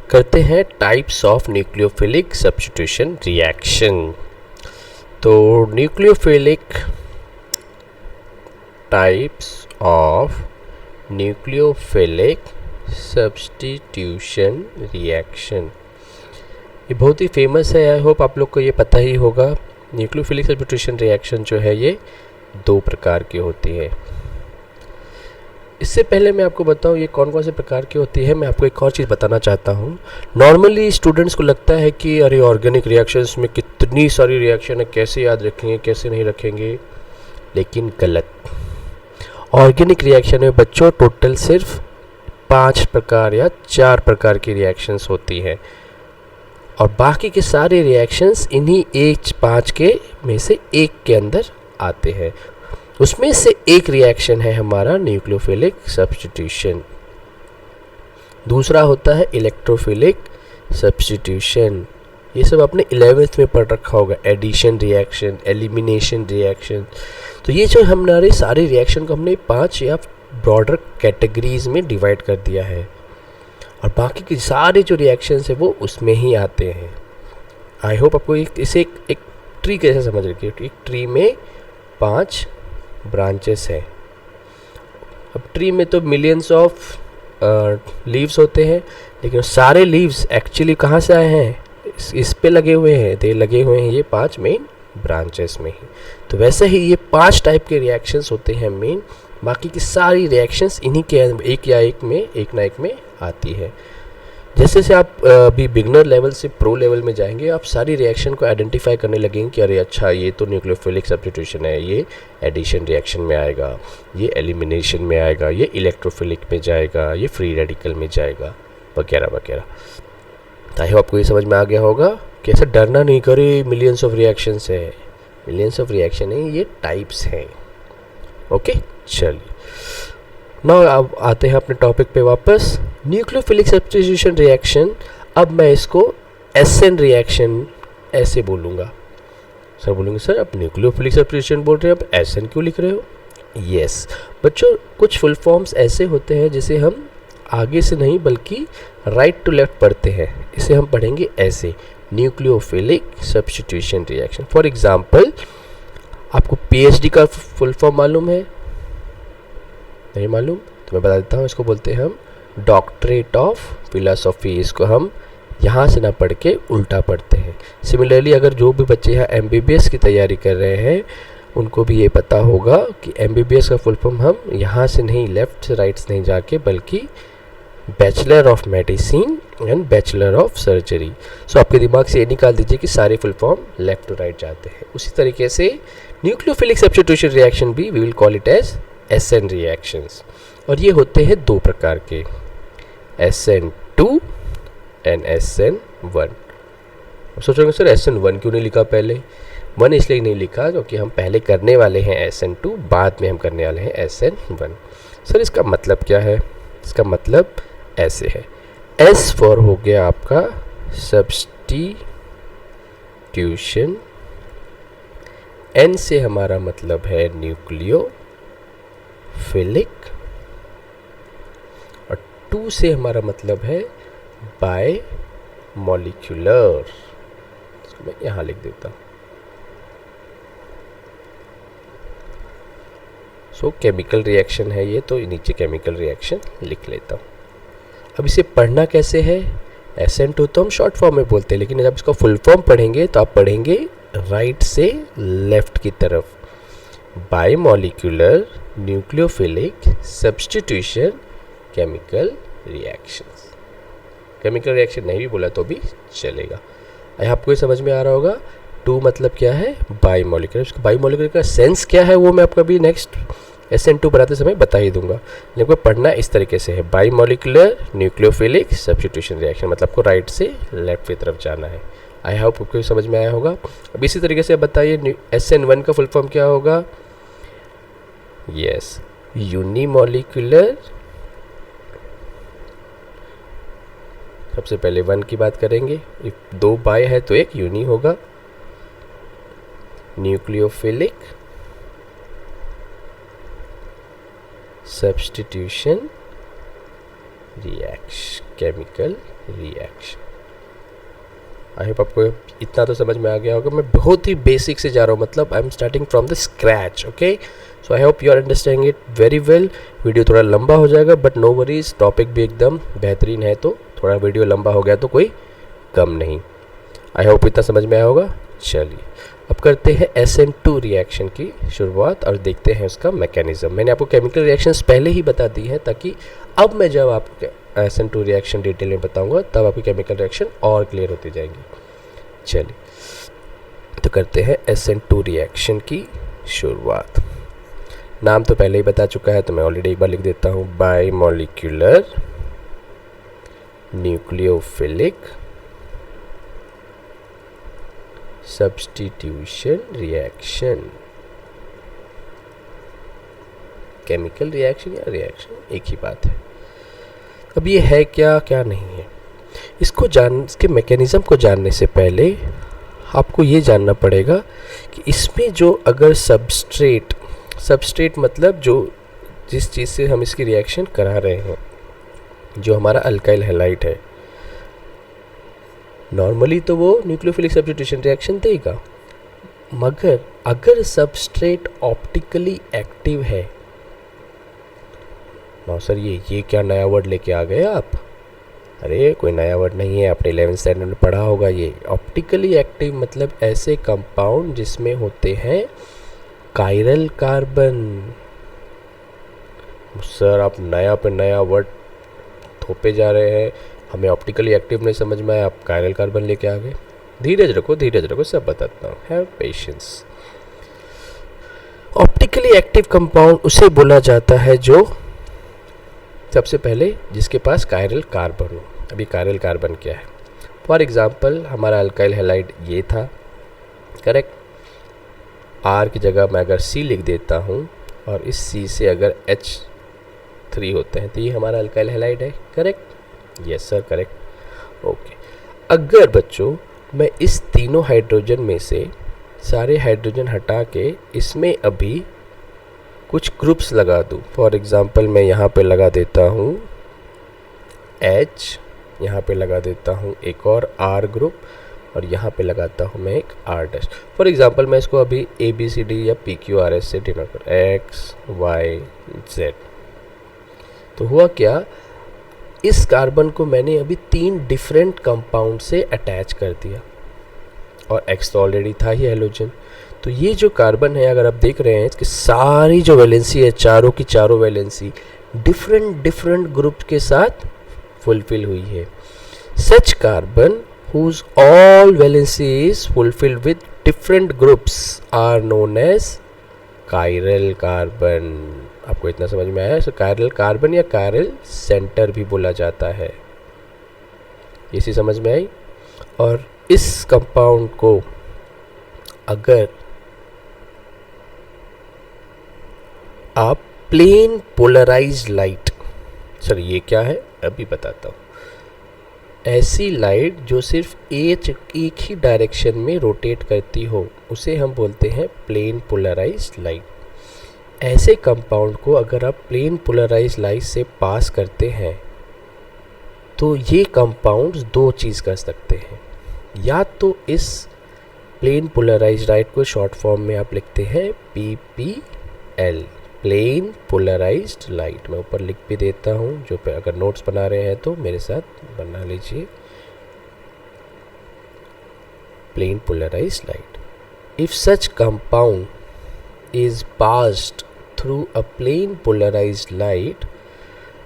करते हैं types of nucleophilic substitution reaction. तो nucleophilic types of nucleophilic substitution reaction, ये बहुत ही फेमस है। आई होप आप लोग को ये पता ही होगा। न्यूक्लियोफिलिक सब्स्टिट्यूशन रिएक्शन जो है ये 2 प्रकार की होती है। इससे पहले मैं आपको बताऊं ये कौन कौन से प्रकार की होती है, मैं आपको एक और चीज़ बताना चाहता हूं। नॉर्मली स्टूडेंट्स को लगता है कि अरे ऑर्गेनिक रिएक्शंस में कितनी सारी रिएक्शन है, कैसे याद रखेंगे, कैसे नहीं रखेंगे, लेकिन गलत। ऑर्गेनिक रिएक्शन में बच्चों टोटल सिर्फ 5 प्रकार या 4 प्रकार की रिएक्शंस होती हैं, और बाकी के सारे रिएक्शंस इन्हीं 5 के में से एक के अंदर आते हैं। उसमें से एक रिएक्शन है हमारा न्यूक्लियोफिलिक सब्स्टिट्यूशन, दूसरा होता है इलेक्ट्रोफिलिक सब्स्टिट्यूशन। ये सब आपने 11th में पढ़ रखा होगा, एडिशन रिएक्शन, एलिमिनेशन रिएक्शन। तो ये जो हमारे सारे रिएक्शन को हमने 5 या ब्रॉडर कैटेगरीज में डिवाइड कर दिया है, और बाकी के सारे जो रिएक्शंस है वो उसमें ही आते हैं। आई होप आपको इसे एक ट्री कैसे समझ रखिए। एक ट्री में 5 ब्रांचेस हैं। अब ट्री में तो मिलियंस ऑफ लीव्स होते हैं, लेकिन सारे लीव्स एक्चुअली कहाँ से आए हैं, इस पे लगे हुए हैं, दे लगे हुए हैं ये 5 मेन ब्रांचेस में ही। तो वैसे ही ये 5 टाइप के रिएक्शंस होते हैं मेन, बाकी की सारी रिएक्शंस इन्हीं के एक या एक में, एक ना एक में आती है। जैसे से आप अभी बिगनर लेवल से प्रो लेवल में जाएंगे, आप सारी रिएक्शन को आइडेंटिफाई करने लगेंगे कि अरे अच्छा ये तो न्यूक्लियोफिलिक सब्स्टिट्यूशन है, ये एडिशन रिएक्शन में आएगा, ये एलिमिनेशन में आएगा, ये इलेक्ट्रोफिलिक में जाएगा, ये फ्री रेडिकल में जाएगा, वगैरह वगैरह। तो आई होप आपको ये समझ में आ गया होगा कि ऐसा डरना नहीं, करे मिलियंस ऑफ रिएक्शंस है, मिलियंस ऑफ रिएक्शन है, ये टाइप्स हैं। ओके, चलिए नाउ अब आते हैं अपने टॉपिक पे वापस। न्यूक्लियोफिलिक सब्स्टिट्यूशन रिएक्शन, अब मैं इसको एसएन रिएक्शन ऐसे बोलूँगा। सर बोलेंगे सर आप न्यूक्लियोफिलिक सब्स्टिट्यूशन बोल रहे हैं, आप एसएन क्यों लिख रहे हो? यस बच्चों, कुछ फुल फॉर्म्स ऐसे होते हैं जिसे हम आगे से नहीं बल्कि राइट टू लेफ्ट पढ़ते हैं, इसे हम पढ़ेंगे ऐसे, nucleophilic substitution reaction. For example, आपको पीएचडी का फुल फॉर्म मालूम है? नहीं मालूम तो मैं बता देता हूँ, इसको बोलते हैं हम डॉक्टरेट ऑफ फिलोसॉफी। इसको हम यहाँ से ना पढ़ के उल्टा पढ़ते हैं। सिमिलरली अगर जो भी बच्चे यहाँ एमबीबीएस की तैयारी कर रहे हैं उनको भी ये पता होगा कि एमबीबीएस का फुल फॉर्म हम यहाँ से नहीं, लेफ्ट से राइट से नहीं जाके, बल्कि bachelor of medicine and bachelor of surgery. So आपके दिमाग से ये निकाल दीजिए कि सारे full form left to right जाते हैं। उसी तरीके से न्यूक्लियोफिलिक सब्स्टिट्यूशन रिएक्शन भी we will call it as SN reactions, और ये होते हैं दो प्रकार के, SN2 एंड SN1। सोचोगे सर SN1 क्यों नहीं लिखा पहले? 1 इसलिए नहीं लिखा क्योंकि हम पहले करने वाले हैं SN2, बाद में हम करने वाले हैं SN1। सर इसका मतलब क्या है? इसका मतलब ऐसे है, S फॉर हो गया आपका सब्स्टिट्यूशन, N से हमारा मतलब है न्यूक्लियोफिलिक, और 2 से हमारा मतलब है बाय मॉलिक्यूलर। इसको मैं यहाँ लिख देता हूँ। सो केमिकल रिएक्शन है ये, तो नीचे केमिकल रिएक्शन लिख लेता हूँ। अब इसे पढ़ना कैसे है? SN2 तो हम शॉर्ट फॉर्म में बोलते हैं, लेकिन जब इसका फुल फॉर्म पढ़ेंगे तो आप पढ़ेंगे राइट से लेफ्ट की तरफ, bye molecular nucleophilic substitution chemical reactions. Chemical reaction नहीं भी बोला तो भी चलेगा। आपको ये समझ में आ रहा होगा। 2 मतलब क्या है? By molecular. उसका बाई मॉलिक्यूलर का सेंस क्या है वो मैं आपको अभी नेक्स्ट SN2 पढ़ाते समय बता ही दूंगा, लेकिन पढ़ना इस तरीके से है, by molecular nucleophilic substitution reaction, मतलब आपको राइट से लेफ्ट की तरफ जाना है। आई होप आपको समझ में आया होगा। अब इसी तरीके से बताइए SN1 का फुल फॉर्म क्या होगा? Yes, unimolecular. सबसे पहले 1 की बात करेंगे, 2 बाय है तो 1 यूनि होगा। Nucleophilic substitution reaction, chemical reaction. आई होप आपको इतना तो समझ में आ गया होगा। मैं बहुत ही बेसिक से जा रहा हूँ, मतलब I am starting from the scratch. Okay, so I hope you are understanding it very well. Video थोड़ा लंबा हो जाएगा बट नो वरीज, टॉपिक भी एकदम बेहतरीन है, तो थोड़ा वीडियो लंबा हो गया तो कोई कम नहीं। आई होप इतना समझ में आया होगा। चलिए अब करते हैं SN2 रिएक्शन की शुरुआत और देखते हैं उसका मैकेनिज्म। मैंने आपको केमिकल रिएक्शंस पहले ही बता दी है, ताकि अब मैं जब आपको SN2 रिएक्शन डिटेल में बताऊंगा तब आपकी केमिकल रिएक्शन और क्लियर होती जाएंगी। चलिए तो करते हैं SN2 रिएक्शन की शुरुआत। नाम तो पहले ही बता चुका है तो मैं ऑलरेडी एक बार लिख देता हूँ, by molecular nucleophilic substitution reaction. Chemical reaction या रिएक्शन एक ही बात है। अब ये है क्या, क्या नहीं है, इसके मैकेनिज्म को जानने से पहले आपको ये जानना पड़ेगा कि इसमें जो अगर सबस्ट्रेट मतलब जो जिस चीज़ से हम इसकी रिएक्शन करा रहे हैं, जो हमारा अल्काइल हैलाइड है, नॉर्मली तो वो न्यूक्लियोफिलिक सब्स्टिट्यूशन रिएक्शन देगा, मगर अगर सबस्ट्रेट ऑप्टिकली एक्टिव है, ना सर ये क्या नया वर्ड लेके आ गए आप? अरे कोई नया वर्ड नहीं है, आपने 11th स्टैंडर्ड में पढ़ा होगा। ये ऑप्टिकली एक्टिव मतलब ऐसे कंपाउंड जिसमें होते हैं कायरल कार्बन। सर आप नया पे नया वर्ड थोपे जा रहे हैं, हमें ऑप्टिकली एक्टिव नहीं समझ में आया, आप कायरल कार्बन लेके आ गए। धीरज रखो, सब बताता हूँ, have patience. Optically active compound उसे बोला जाता है जो सबसे पहले जिसके पास कायरल कार्बन हो। अभी कायरल कार्बन क्या है? फॉर एग्जांपल हमारा अल्काइल हैलाइड ये था, करेक्ट। आर की जगह मैं अगर सी लिख देता हूँ और इस सी से अगर H3 होते हैं तो ये हमारा अल्काइल हैलाइड है, correct? Yes sir, correct. Okay, अगर बच्चों मैं इस तीनों हाइड्रोजन में से सारे हाइड्रोजन हटा के इसमें अभी कुछ ग्रुप्स लगा दूँ, फॉर एग्जांपल मैं यहाँ पे लगा देता हूँ H, यहाँ पे लगा देता हूँ एक और R ग्रुप, और यहाँ पे लगाता हूँ मैं एक R डैश। फॉर एग्जांपल मैं इसको अभी ABCD या PQRS से डिनोट कर X Y Z। तो हुआ क्या, इस कार्बन को मैंने अभी 3 डिफरेंट कंपाउंड से अटैच कर दिया, और X तो ऑलरेडी था ही हैलोजन। तो ये जो कार्बन है, अगर आप देख रहे हैं इसकी सारी जो वैलेंसी है, चारों की चारों वैलेंसी डिफरेंट ग्रुप के साथ फुलफिल हुई है। सच carbon whose all valencies fulfilled with different groups are known as chiral carbon। आपको इतना समझ में आया? chiral कार्बन या chiral सेंटर भी बोला जाता है। इसी समझ में आई। और इस कंपाउंड को अगर आप प्लेन पोलराइज्ड लाइट, सर ये क्या है अभी बताता हूँ। ऐसी लाइट जो सिर्फ एक ही डायरेक्शन में रोटेट करती हो उसे हम बोलते हैं प्लेन पोलराइज्ड लाइट। ऐसे कंपाउंड को अगर आप प्लेन पोलराइज्ड लाइट से पास करते हैं तो ये कंपाउंड्स 2 चीज़ कर सकते हैं। या तो इस प्लेन पोलराइज्ड लाइट को शॉर्ट फॉर्म में आप लिखते हैं PPL, प्लेन पोलराइज्ड लाइट। मैं ऊपर लिख भी देता हूँ, जो पे अगर नोट्स बना रहे हैं तो मेरे साथ बना लीजिए, plane polarized light. If such compound is passed through a plane polarized light,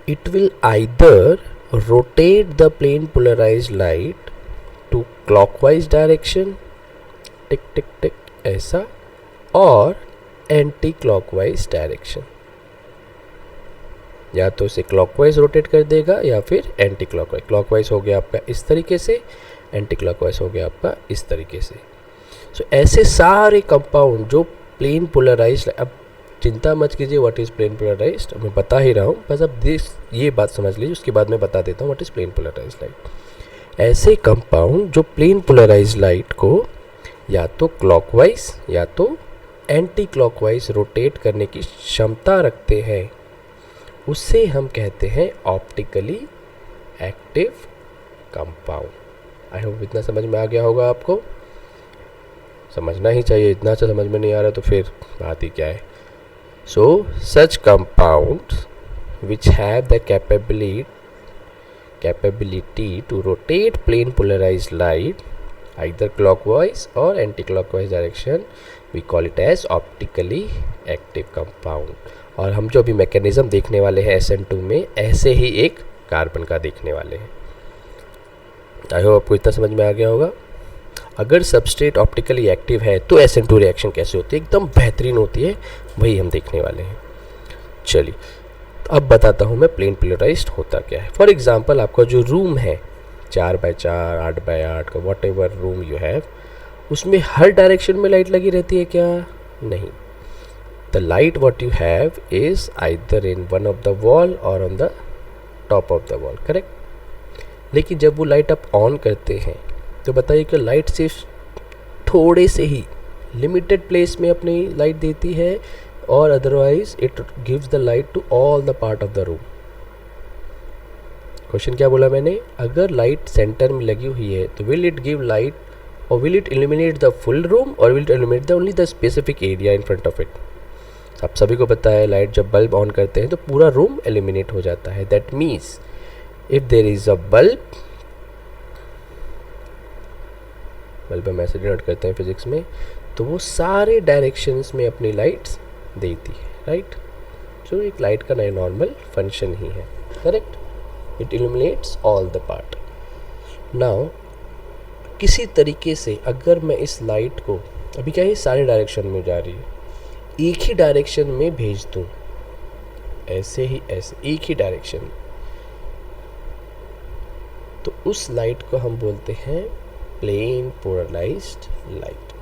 it will either rotate the plane polarized light to clockwise direction, tick tick tick ऐसा, और एंटी क्लॉकवाइज डायरेक्शन। या तो इसे क्लॉकवाइज रोटेट कर देगा या फिर एंटी क्लॉकवाइज। क्लॉकवाइज हो गया आपका इस तरीके से, एंटी क्लॉकवाइज हो गया आपका इस तरीके से। सो ऐसे सारे कंपाउंड जो प्लेन पोलराइज्ड, अब चिंता मत कीजिए व्हाट इज़ प्लेन पोलराइज्ड, मैं बता ही रहा हूँ, बस अब ये बात समझ लीजिए, उसके बाद मैं बता देता हूँ what is plane polarized light. ऐसे कंपाउंड जो प्लेन पोलराइज्ड लाइट को या तो क्लॉकवाइज या तो एंटी क्लॉकवाइज रोटेट करने की क्षमता रखते हैं, उससे हम कहते हैं ऑप्टिकली एक्टिव कंपाउंड। आई होप इतना समझ में आ गया होगा आपको। समझना ही चाहिए, इतना अच्छा समझ में नहीं आ रहा तो फिर बात ही क्या है। So such compound which have the capability to rotate plane polarized light either clockwise or anti-clockwise direction, we call it as optically active compound। और हम जो अभी मैकेनिज्म देखने वाले हैं SN2 में, ऐसे ही एक कार्बन का देखने वाले हैं। आई होप आपको इतना समझ में आ गया होगा। अगर सबस्ट्रेट ऑप्टिकली एक्टिव है तो SN2 रिएक्शन कैसे होती है, एकदम बेहतरीन होती है, वही हम देखने वाले हैं। चलिए अब बताता हूँ मैं प्लेन पोलराइज्ड होता क्या है। फॉर एग्जाम्पल आपका जो रूम है 4x4, 8x8 का what ever room you have, उसमें हर डायरेक्शन में लाइट लगी रहती है क्या? नहीं। The light what you have is either in one of the wall और on the top of the wall, correct. लेकिन जब वो लाइट आप ऑन करते हैं तो बताइए कि लाइट सिर्फ थोड़े से ही लिमिटेड प्लेस में अपनी लाइट देती है, और otherwise it gives the light to all the part of the room. Question क्या बोला मैंने? अगर लाइट सेंटर में लगी हुई है तो विल इट गिव लाइट और will it illuminate the full room और will it illuminate the only the specific area in front of it? आप सभी को पता है लाइट जब बल्ब ऑन करते हैं तो पूरा रूम इल्यूमिनेट हो जाता है। That means if there is a bulb हम ऐसे डिनोट करते हैं फिजिक्स में, तो वो सारे डायरेक्शंस में अपनी लाइट्स देती है, राइट। जो एक लाइट का नॉर्मल फंक्शन ही है, correct. It illuminates all the part. Now किसी तरीके से अगर मैं इस लाइट को, अभी क्या है सारे डायरेक्शन में जा रही है, एक ही डायरेक्शन में भेज दूँ, ऐसे ही ऐसे एक ही डायरेक्शन, तो उस लाइट को हम बोलते हैं plane polarized light.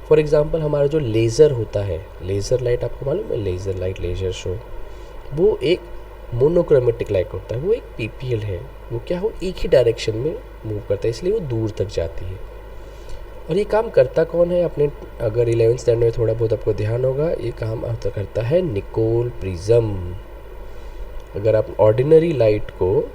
For example हमारा जो लेज़र होता है, लेज़र लाइट आपको मालूम है, लेज़र लाइट, लेज़र शो, वो एक मोनोक्रोमेटिक लाइट होता है, वो एक पीपीएल है। वो क्या हो, एक ही डायरेक्शन में मूव करता है, इसलिए वो दूर तक जाती है। और ये काम करता कौन है, अपने अगर 11th स्टैंडर्ड में थोड़ा बहुत आपको ध्यान होगा, ये काम करता है निकोल प्रिज्म। अगर आप ऑर्डिनरी लाइट को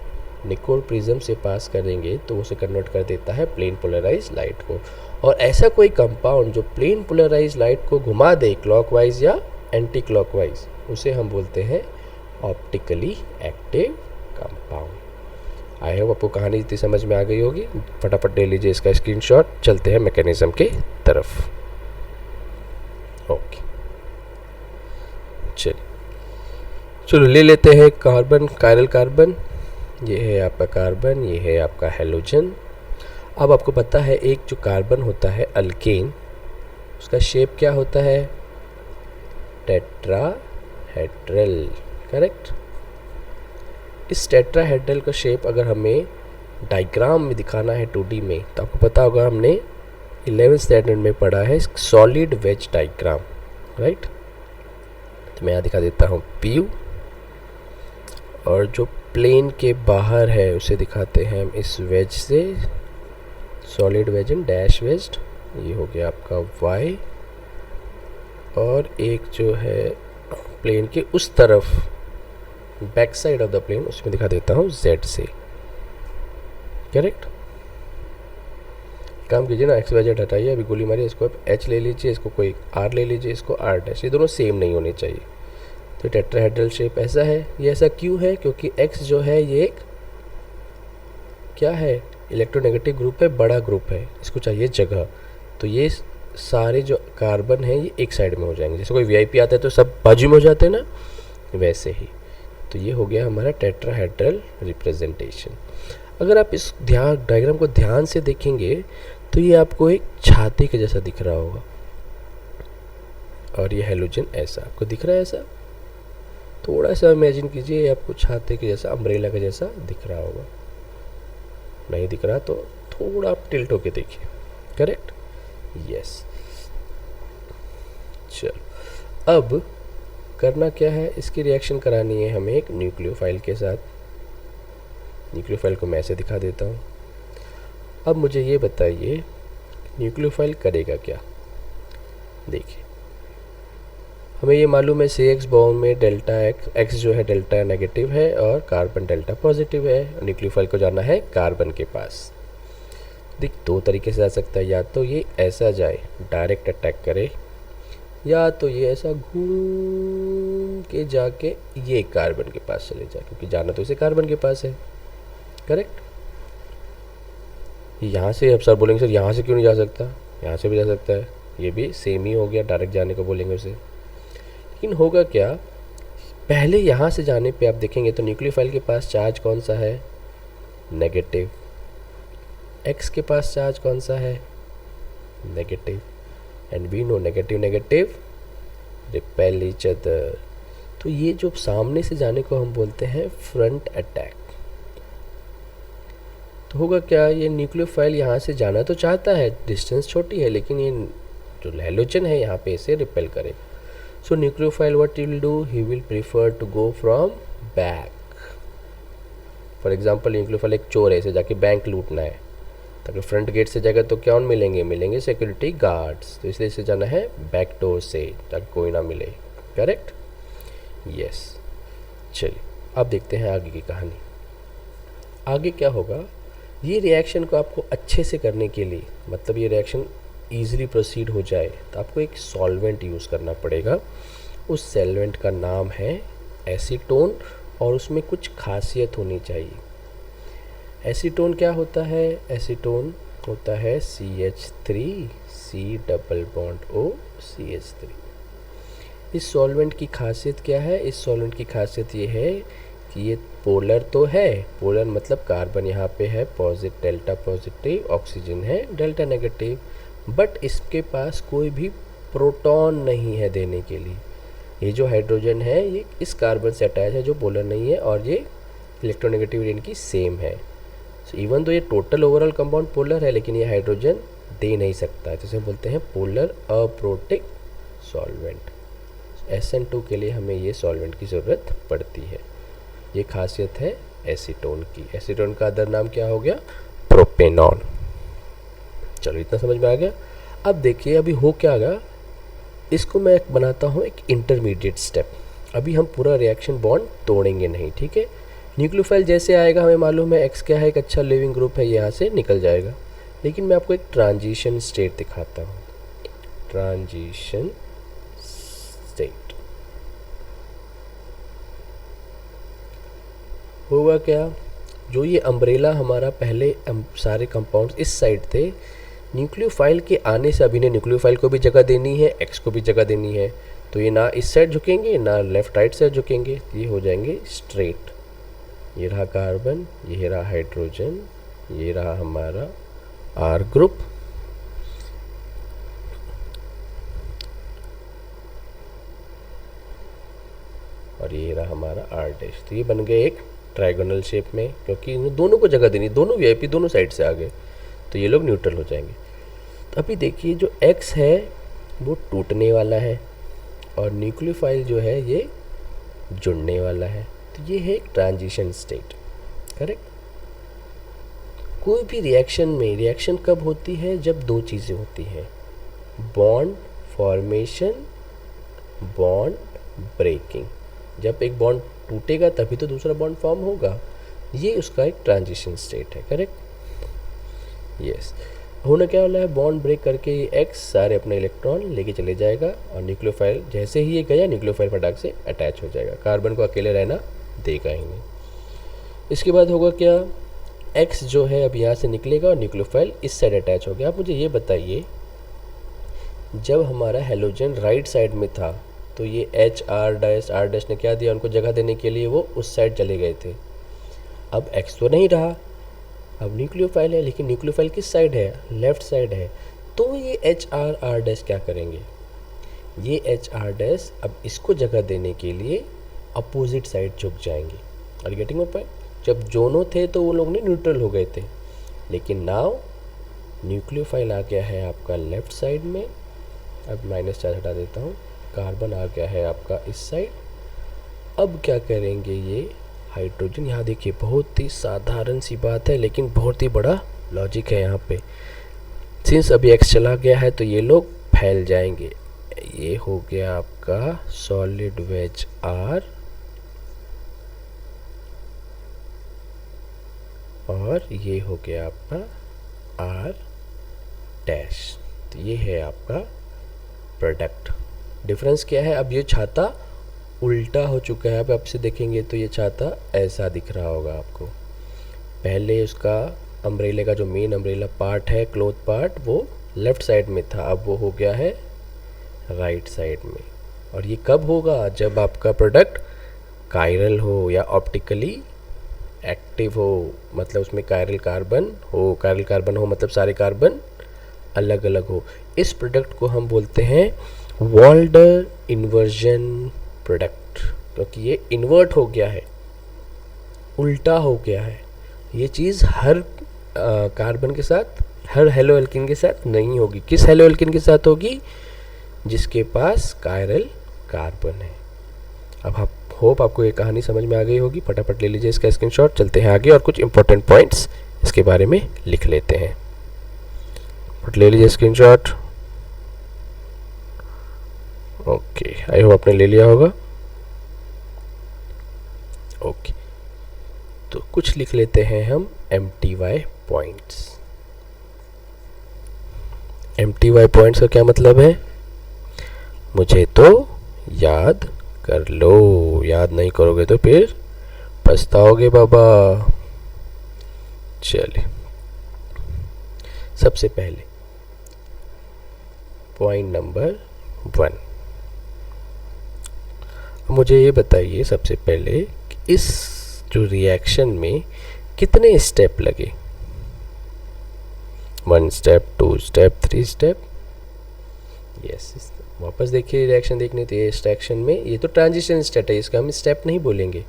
निकोल प्रिज्म से पास करेंगे तो उसे कन्वर्ट कर देता है प्लेन पोलराइज लाइट को। और ऐसा कोई कंपाउंड जो प्लेन पोलराइज लाइट को घुमा दे क्लॉकवाइज या एंटी क्लॉकवाइज, उसे हम बोलते हैं ऑप्टिकली एक्टिव कंपाउंड। आई होप आपको कहानी इतनी समझ में आ गई होगी। फटाफट ले लीजिए इसका स्क्रीनशॉट, चलते हैं मैकेनिज्म के तरफ। ओके, चलो ले लेते हैं कार्बन, कायरल कार्बन। ये है आपका कार्बन, ये है आपका हेलोजन। अब आपको पता है एक जो कार्बन होता है अल्केन, उसका शेप क्या होता है, टेट्राहेड्रल, करेक्ट। इस टेट्राहेड्रल का शेप अगर हमें डायग्राम में दिखाना है 2D में, तो आपको पता होगा हमने 11th स्टैंडर्ड में पढ़ा है सॉलिड वेज डायग्राम, राइट। तो मैं यहाँ दिखा देता हूँ PU, और जो प्लेन के बाहर है उसे दिखाते हैं हम इस वेज से, solid wedge and dash wedge. ये हो गया आपका Y, और एक जो है प्लेन के उस तरफ back side of the plane, उसमें दिखा देता हूँ Z से, करेक्ट। काम कीजिए ना, एक्स वाई जेड हटाइए, अभी गोली मारिए, इसको H ले लीजिए, इसको कोई R ले लीजिए, इसको R डैश, ये दोनों सेम नहीं होने चाहिए। तो टेट्राहेड्रल शेप ऐसा है। ये ऐसा क्यों है, क्योंकि X जो है ये एक क्या है, इलेक्ट्रोनेगेटिव ग्रुप है, बड़ा ग्रुप है, इसको चाहिए जगह। तो ये सारे जो कार्बन हैं ये एक साइड में हो जाएंगे, जैसे कोई वीआईपी आता है तो सब बाजू में हो जाते हैं ना, वैसे ही। तो ये हो गया हमारा टेट्राहेड्रल रिप्रेजेंटेशन। अगर आप इस डायग्राम को ध्यान से देखेंगे तो ये आपको एक छाते के जैसा दिख रहा होगा, और ये हेलोजन ऐसा आपको दिख रहा है, ऐसा थोड़ा सा इमेजिन कीजिए, आपको छाते के जैसा, अम्ब्रेला के जैसा दिख रहा होगा। नहीं दिख रहा तो थोड़ा आप टिल्ट होके देखिए, करेक्ट, यस। चलो अब करना क्या है, इसकी रिएक्शन करानी है हमें एक न्यूक्लियोफाइल के साथ। न्यूक्लियोफाइल को मैं ऐसे दिखा देता हूँ। अब मुझे ये बताइए न्यूक्लियोफाइल करेगा क्या। देखिए हमें ये मालूम है CX बॉन्ड में डेल्टा X जो है डेल्टा नेगेटिव है और कार्बन डेल्टा पॉजिटिव है। न्यूक्लियोफाइल को जाना है कार्बन के पास। देख दो तरीके से आ सकता है, या तो ये ऐसा जाए डायरेक्ट अटैक करे, या तो ये ऐसा घूम के जाके ये कार्बन के पास चले जाए, क्योंकि जाना तो इसे कार्बन के पास है, करेक्ट। यहाँ से अब सर बोलेंगे सर यहाँ से क्यों नहीं जा सकता, यहाँ से भी जा सकता है, ये भी सेम ही हो गया, डायरेक्ट जाने को बोलेंगे उसे। लेकिन होगा क्या, पहले यहाँ से जाने पे आप देखेंगे तो न्यूक्लियोफाइल के पास चार्ज कौन सा है, नेगेटिव। X के पास चार्ज कौन सा है, negative. And we know negative negative repel each other. तो ये जो सामने से जाने को हम बोलते हैं फ्रंट अटैक। तो होगा क्या, ये न्यूक्लियोफाइल यहाँ से जाना तो चाहता है, डिस्टेंस छोटी है, लेकिन ये जो हेलोजन है यहाँ पे इसे रिपेल करेगा। So nucleophile what he will do, he will prefer to go from back. For example nucleophile एक चोर है, इसे जाके बैंक लूटना है, ताकि फ्रंट गेट से जाएगा तो क्या मिलेंगे सिक्योरिटी गार्ड्स, तो इसलिए इसे जाना है बैक डोर से, ताकि कोई ना मिले, करेक्ट, यस। चलिए अब देखते हैं आगे की कहानी। आगे क्या होगा, ये रिएक्शन को आपको अच्छे से करने के लिए, मतलब ये रिएक्शन ईजिली प्रोसीड हो जाए, तो आपको एक सॉल्वेंट यूज़ करना पड़ेगा। उस सॉल्वेंट का नाम है एसीटोन, और उसमें कुछ खासियत होनी चाहिए। एसीटोन क्या होता है, एसीटोन होता है CH3C double bond O CH3। इस सॉल्वेंट की खासियत क्या है, इस सॉल्वेंट की खासियत ये है कि ये पोलर तो है, पोलर मतलब कार्बन यहाँ पे है डेल्टा पॉजिटिव, ऑक्सीजन है डेल्टा नेगेटिव, बट इसके पास कोई भी प्रोटॉन नहीं है देने के लिए। ये जो हाइड्रोजन है ये इस कार्बन से अटैच है जो पोलर नहीं है, और ये इलेक्ट्रोनेगेटिविटी इनकी सेम है। सो इवन तो ये टोटल ओवरऑल कंपाउंड पोलर है, लेकिन ये हाइड्रोजन दे नहीं सकता है, तो इसे बोलते हैं पोलर अप्रोटिक सॉल्वेंट। SN2 के लिए हमें ये सॉल्वेंट की ज़रूरत पड़ती है। ये खासियत है एसीटोन की। एसीटोन का अदर नाम क्या हो गया? प्रोपेनॉन। चलो इतना समझ में आ गया। अब देखिए अभी हो क्या गया, इसको मैं बनाता हूँ एक इंटरमीडिएट स्टेप। अभी हम पूरा रिएक्शन बॉन्ड तोड़ेंगे नहीं, ठीक है। न्यूक्लियोफाइल जैसे आएगा हमें मालूम है X क्या है, एक अच्छा लिविंग ग्रुप है, यहाँ से निकल जाएगा। लेकिन मैं आपको एक ट्रांजिशन स्टेट दिखाता हूँ। ट्रांजिशन स्टेट होगा क्या, जो ये अम्ब्रेला हमारा पहले सारे कंपाउंड्स इस साइड थे, न्यूक्लियोफाइल के आने से अभी ने न्यूक्लियोफाइल को भी जगह देनी है, X को भी जगह देनी है, तो ये ना इस साइड झुकेंगे ना लेफ्ट राइट साइड झुकेंगे, ये हो जाएंगे स्ट्रेट। ये रहा कार्बन, ये रहा हाइड्रोजन, ये रहा हमारा R ग्रुप, और ये रहा हमारा R डैश। तो ये बन गए एक ट्रायगोनल शेप में, क्योंकि इन दोनों को जगह देनी, दोनों VIP दोनों साइड से आ गए, तो ये लोग न्यूट्रल हो जाएंगे। तो अभी देखिए जो X है वो टूटने वाला है, और न्यूक्लियोफाइल जो है ये जुड़ने वाला है। तो ये है एक ट्रांजिशन स्टेट, करेक्ट। कोई भी रिएक्शन में, रिएक्शन कब होती है? जब दो चीज़ें होती हैं, बॉन्ड फॉर्मेशन, बॉन्ड ब्रेकिंग। जब एक बॉन्ड टूटेगा तभी तो दूसरा बॉन्ड फॉर्म होगा, ये उसका एक ट्रांजिशन स्टेट है, करेक्ट। यस, होना क्या वाला है, बॉन्ड ब्रेक करके ये X सारे अपने इलेक्ट्रॉन लेके चले जाएगा, और न्यूक्लियोफाइल जैसे ही ये गया न्यूक्लियोफाइल फटाक से अटैच हो जाएगा, कार्बन को अकेले रहना देगा ही नहीं। इसके बाद होगा क्या, X जो है अब यहाँ से निकलेगा और न्यूक्लियोफाइल इस साइड अटैच हो गया। आप मुझे ये बताइए, जब हमारा हेलोजन राइट साइड में था तो ये R डैश ने क्या दिया, उनको जगह देने के लिए वो उस साइड चले गए थे। अब X तो नहीं रहा, अब न्यूक्लियोफाइल है, लेकिन न्यूक्लियोफाइल किस साइड है? लेफ्ट साइड है। तो ये R डैश क्या करेंगे, ये R डैश अब इसको जगह देने के लिए अपोजिट साइड झुक जाएंगे। और गेटिंग माय पॉइंट, जब दोनों थे तो वो लोग ने न्यूट्रल हो गए थे, लेकिन नाउ न्यूक्लियोफाइल आ गया है आपका लेफ्ट साइड में। अब -4 हटा देता हूँ, कार्बन आ गया है आपका इस साइड। अब क्या करेंगे ये हाइड्रोजन, यहाँ देखिए बहुत ही साधारण सी बात है, लेकिन बहुत ही बड़ा लॉजिक है यहाँ पे। सिंस अभी X चला गया है तो ये लोग फैल जाएंगे। ये हो गया आपका सॉलिड वेज R, और ये हो गया आपका R डैश। तो ये है आपका प्रोडक्ट। डिफरेंस क्या है, अब ये छाता उल्टा हो चुका है। अब आपसे देखेंगे तो ये छाता ऐसा दिख रहा होगा आपको। पहले उसका अम्ब्रेला का जो मेन अम्ब्रेला पार्ट है, क्लोथ पार्ट, वो लेफ़्ट साइड में था, अब वो हो गया है राइट साइड में। और ये कब होगा, जब आपका प्रोडक्ट कायरल हो या ऑप्टिकली एक्टिव हो, मतलब उसमें कायरल कार्बन हो, मतलब सारे कार्बन अलग अलग हो। इस प्रोडक्ट को हम बोलते हैं वॉल्डर इन्वर्जन प्रोडक्ट, क्योंकि ये इन्वर्ट हो गया है, उल्टा हो गया है। ये चीज़ हर कार्बन के साथ, हर हेलो एल्किन के साथ नहीं होगी। किस हेलो एल्किन के साथ होगी? जिसके पास कायरल कार्बन है। अब आप होप आपको ये कहानी समझ में आ गई होगी। फटाफट ले लीजिए इसका स्क्रीनशॉट, चलते हैं आगे और कुछ इंपॉर्टेंट पॉइंट्स इसके बारे में लिख लेते हैं। फट ले लीजिए स्क्रीनशॉट। ओके, आई होप आपने ले लिया होगा। ओके, तो कुछ लिख लेते हैं हम MTY पॉइंट्स। MTY पॉइंट्स का क्या मतलब है? मुझे तो याद कर लो, याद नहीं करोगे तो फिर पछताओगे बाबा। चलिए, सबसे पहले पॉइंट नंबर 1। मुझे ये बताइए सबसे पहले कि इस जो रिएक्शन में कितने स्टेप लगे, 1 स्टेप, 2 स्टेप, 3 स्टेप। यस, वापस देखिए रिएक्शन देखने, तो ये एक्सट्रैक्शन में ये तो ट्रांजिशन स्टेट है, इसका हम स्टेप नहीं बोलेंगे,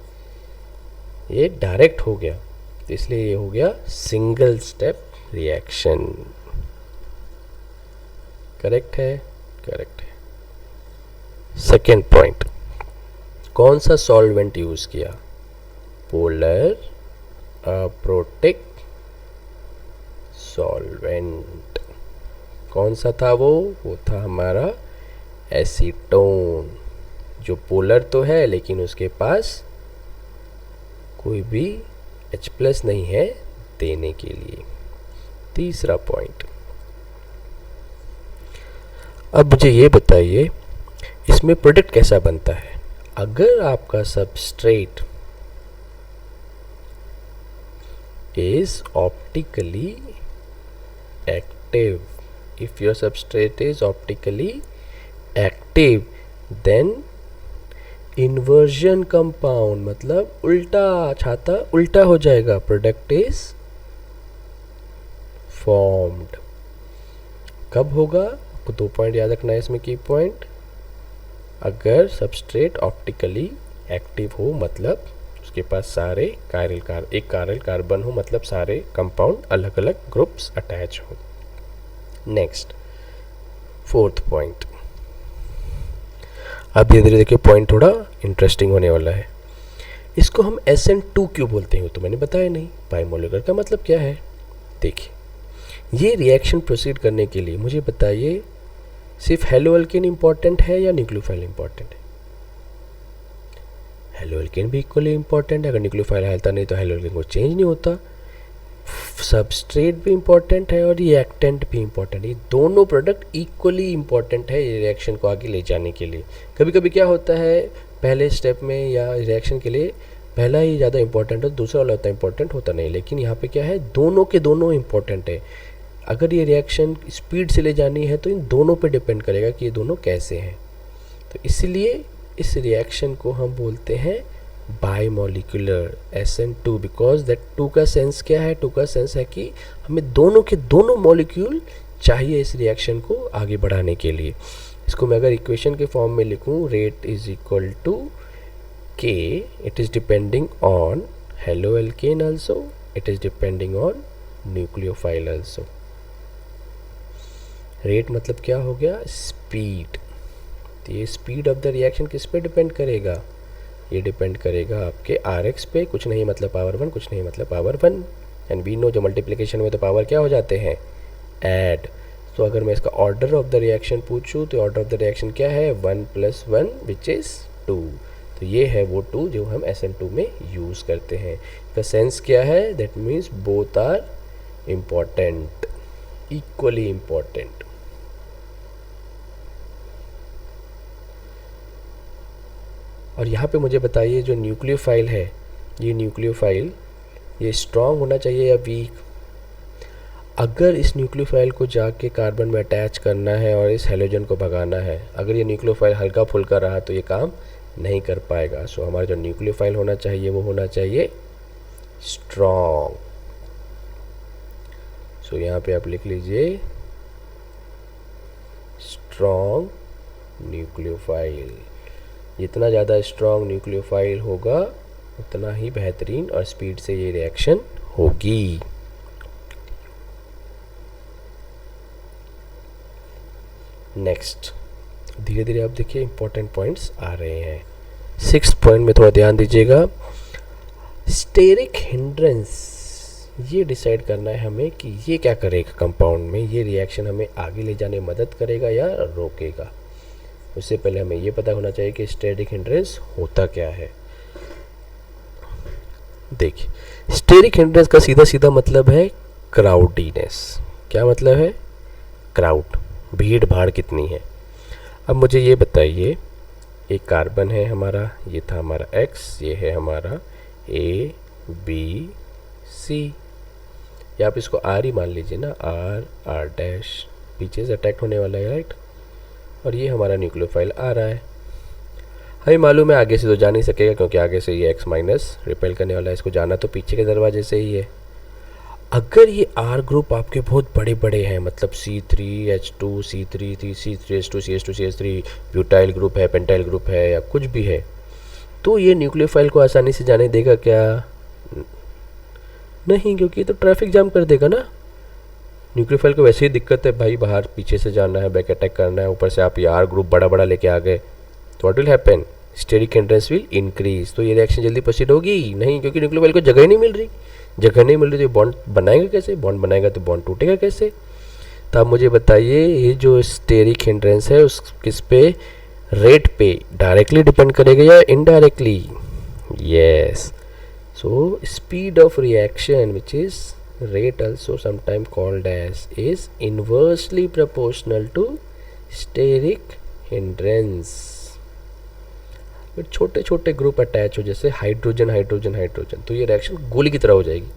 ये डायरेक्ट हो गया, तो इसलिए ये हो गया सिंगल स्टेप रिएक्शन। करेक्ट है, करेक्ट है। सेकेंड पॉइंट, कौन सा सॉल्वेंट यूज किया, पोलर अप्रोटिक सॉल्वेंट। कौन सा था वो था हमारा एसीटोन, जो पोलर तो है लेकिन उसके पास कोई भी H+ नहीं है देने के लिए। तीसरा पॉइंट, अब मुझे ये बताइए इसमें प्रोडक्ट कैसा बनता है। अगर आपका substrate is optically active, if your substrate is optically active, then inversion compound मतलब उल्टा छाता उल्टा हो जाएगा, प्रोडक्ट इज फॉर्म्ड। कब होगा, आपको 2 पॉइंट याद रखना है इसमें की पॉइंट। अगर सबस्ट्रेट ऑप्टिकली एक्टिव हो, मतलब उसके पास सारे एक कायरल कार्बन हो, मतलब सारे कंपाउंड अलग अलग ग्रुप्स अटैच हो। नेक्स्ट, फोर्थ पॉइंट, अब धीरे धीरे देखिए पॉइंट थोड़ा इंटरेस्टिंग होने वाला है। इसको हम SN2 क्यों बोलते हैं तो मैंने बताया नहीं। बाइमोलिकुलर का मतलब क्या है, देखिए ये रिएक्शन प्रोसीड करने के लिए मुझे बताइए सिर्फ हेलो अल्केन इंपॉर्टेंट है या न्यूक्लियोफाइल इंपॉर्टेंट है। हेलो अल्केन भी इक्वली इंपॉर्टेंट है, अगर न्यूक्लियोफाइल हिलता नहीं तो हेलो अल्केन को चेंज नहीं होता। सबस्ट्रेट भी इंपॉर्टेंट है और रिएक्टेंट भी इंपॉर्टेंट है, ये दोनों प्रोडक्ट इक्वली इंपॉर्टेंट है ये रिएक्शन को आगे ले जाने के लिए। कभी कभी क्या होता है, पहले स्टेप में या रिएक्शन के लिए पहला ही ज़्यादा इंपॉर्टेंट हो, दूसरा वाला उतना इंपॉर्टेंट होता नहीं, लेकिन यहाँ पे क्या है, दोनों के दोनों इंपॉर्टेंट है। अगर ये रिएक्शन स्पीड से ले जानी है तो इन दोनों पे डिपेंड करेगा कि ये दोनों कैसे हैं। तो इसलिए इस रिएक्शन को हम बोलते हैं बाइमोलिकुलर SN2, बिकॉज दैट 2 का सेंस क्या है, 2 का सेंस है कि हमें दोनों के दोनों मॉलिक्यूल चाहिए इस रिएक्शन को आगे बढ़ाने के लिए। इसको मैं अगर इक्वेशन के फॉर्म में लिखूं, rate is equal to K, it is depending on halo alkane also, it is depending on nucleophile also. Rate मतलब क्या हो गया, स्पीड। तो ये स्पीड ऑफ द रिएक्शन किस पे डिपेंड करेगा, ये डिपेंड करेगा आपके Rx पे, कुछ नहीं मतलब पावर 1, कुछ नहीं मतलब पावर 1। एंड वी नो जो मल्टीप्लिकेशन में तो पावर क्या हो जाते हैं, ऐड। तो अगर मैं इसका ऑर्डर ऑफ द रिएक्शन पूछूं तो ऑर्डर ऑफ द रिएक्शन क्या है, 1 + 1 विच इज़ 2। तो ये है वो 2 जो हम SN2 में यूज़ करते हैं। इसका सेंस क्या है, that means both are important, equally important. और यहाँ पे मुझे बताइए जो न्यूक्लियोफाइल है, ये न्यूक्लियोफाइल ये स्ट्रांग होना चाहिए या वीक। अगर इस न्यूक्लियोफाइल को जाके कार्बन में अटैच करना है और इस हेलोजन को भगाना है, अगर ये न्यूक्लियोफाइल हल्का फुल्का रहा तो ये काम नहीं कर पाएगा। सो हमारा जो न्यूक्लियोफाइल होना चाहिए वो होना चाहिए स्ट्रांग। सो यहाँ पे आप लिख लीजिए स्ट्रांग न्यूक्लियोफाइल। जितना ज़्यादा स्ट्रांग न्यूक्लियोफाइल होगा उतना ही बेहतरीन और स्पीड से ये रिएक्शन होगी। नेक्स्ट, धीरे धीरे आप देखिए इंपॉर्टेंट पॉइंट्स आ रहे हैं। 6th पॉइंट में थोड़ा ध्यान दीजिएगा, स्टेरिक हिंड्रेंस। ये डिसाइड करना है हमें कि ये क्या करेगा कंपाउंड में, ये रिएक्शन हमें आगे ले जाने में मदद करेगा या रोकेगा। उससे पहले हमें ये पता होना चाहिए कि स्टेरिक हिंड्रेंस होता क्या है। देखिए स्टेरिक हिंड्रेंस का सीधा सीधा मतलब है क्राउडीनेस। क्या मतलब है, क्राउड, भीड़ भाड़ कितनी है। अब मुझे ये बताइए, एक कार्बन है हमारा, ये था हमारा X, ये है हमारा A B C, या आप इसको R ही मान लीजिए ना, R पीछे से अटैक होने वाला है, राइट। और ये हमारा न्यूक्लियोफाइल आ रहा है। हमें मालूम है आगे से तो जा नहीं सकेगा, क्योंकि आगे से ये x माइनस रिपेल करने वाला है, इसको जाना तो पीछे के दरवाजे से ही है। अगर ये R ग्रुप आपके बहुत बड़े बड़े हैं, मतलब C3H2 C3 C3H2 CH2 CH3 butyl group है, पेंटाइल ग्रुप है, या कुछ भी है, तो ये न्यूक्लियोफाइल को आसानी से जाने देगा क्या? नहीं, क्योंकि ये तो ट्रैफिक जाम कर देगा ना। न्यूक्लियोफाइल को वैसे ही दिक्कत है भाई, बाहर पीछे से जाना है, बैक अटैक करना है, ऊपर से आप ये R ग्रुप बड़ा बड़ा लेके आ गए, तो what will happen? Steric hindrance will increase. तो ये रिएक्शन जल्दी प्रोसीड होगी नहीं, क्योंकि न्यूक्लियोफाइल को जगह ही नहीं मिल रही। जगह नहीं मिल रही तो बॉन्ड बनाएगा कैसे? बॉन्ड बनाएगा तो बॉन्ड टूटेगा कैसे? तो आप मुझे बताइए, ये जो स्टेरिक हिंड्रेंस है उस किस पे, रेट पे डायरेक्टली डिपेंड करेगा या indirectly? Yes. So speed of reaction which is rate also sometime called as is inversely proportional to steric hindrance। छोटे छोटे ग्रुप अटैच हो, जैसे हाइड्रोजन हाइड्रोजन हाइड्रोजन, तो ये रिएक्शन गोली की तरह हो जाएगी।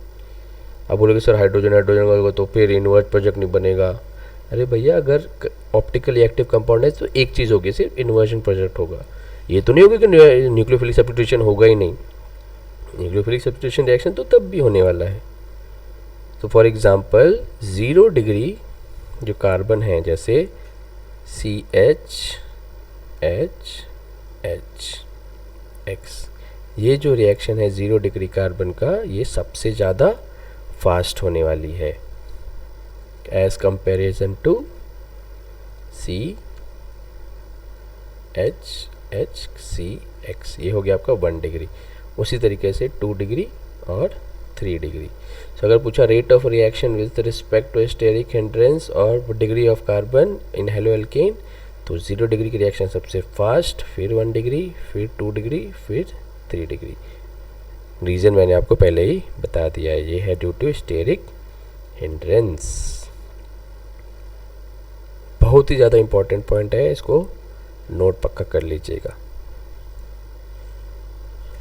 आप बोलोगे सर हाइड्रोजन हाइड्रोजन होगा तो फिर इन्वर्स प्रोजेक्ट नहीं बनेगा। अरे भैया, अगर ऑप्टिकली एक्टिव कंपाउंड है तो एक चीज़ होगी, सिर्फ इन्वर्जन प्रोजेक्ट होगा। ये तो नहीं होगा कि न्यूक्लियोफिलिक सब्स्टिट्यूशन होगा ही नहीं। न्यूक्लियोफिलिक सब्स्टिट्यूशन रिएक्शन तो तब भी होने वाला है। तो फॉर एग्जांपल 0 डिग्री जो कार्बन है, जैसे CHHX, ये जो रिएक्शन है 0 डिग्री कार्बन का, ये सबसे ज़्यादा फास्ट होने वाली है एज कंपेरिजन टू CHHCX। ये हो गया आपका 1 डिग्री। उसी तरीके से 2 डिग्री और 3 डिग्री। सो अगर पूछा rate of reaction with respect to steric hindrance और degree of carbon in halo alkane, तो 0 डिग्री की रिएक्शन सबसे फास्ट, फिर 1 डिग्री, फिर 2 डिग्री, फिर 3 डिग्री। रीज़न मैंने आपको पहले ही बता दिया है, ये है ड्यू टू स्टेरिक हिंड्रेंस। बहुत ही ज़्यादा इंपॉर्टेंट पॉइंट है, इसको नोट पक्का कर लीजिएगा।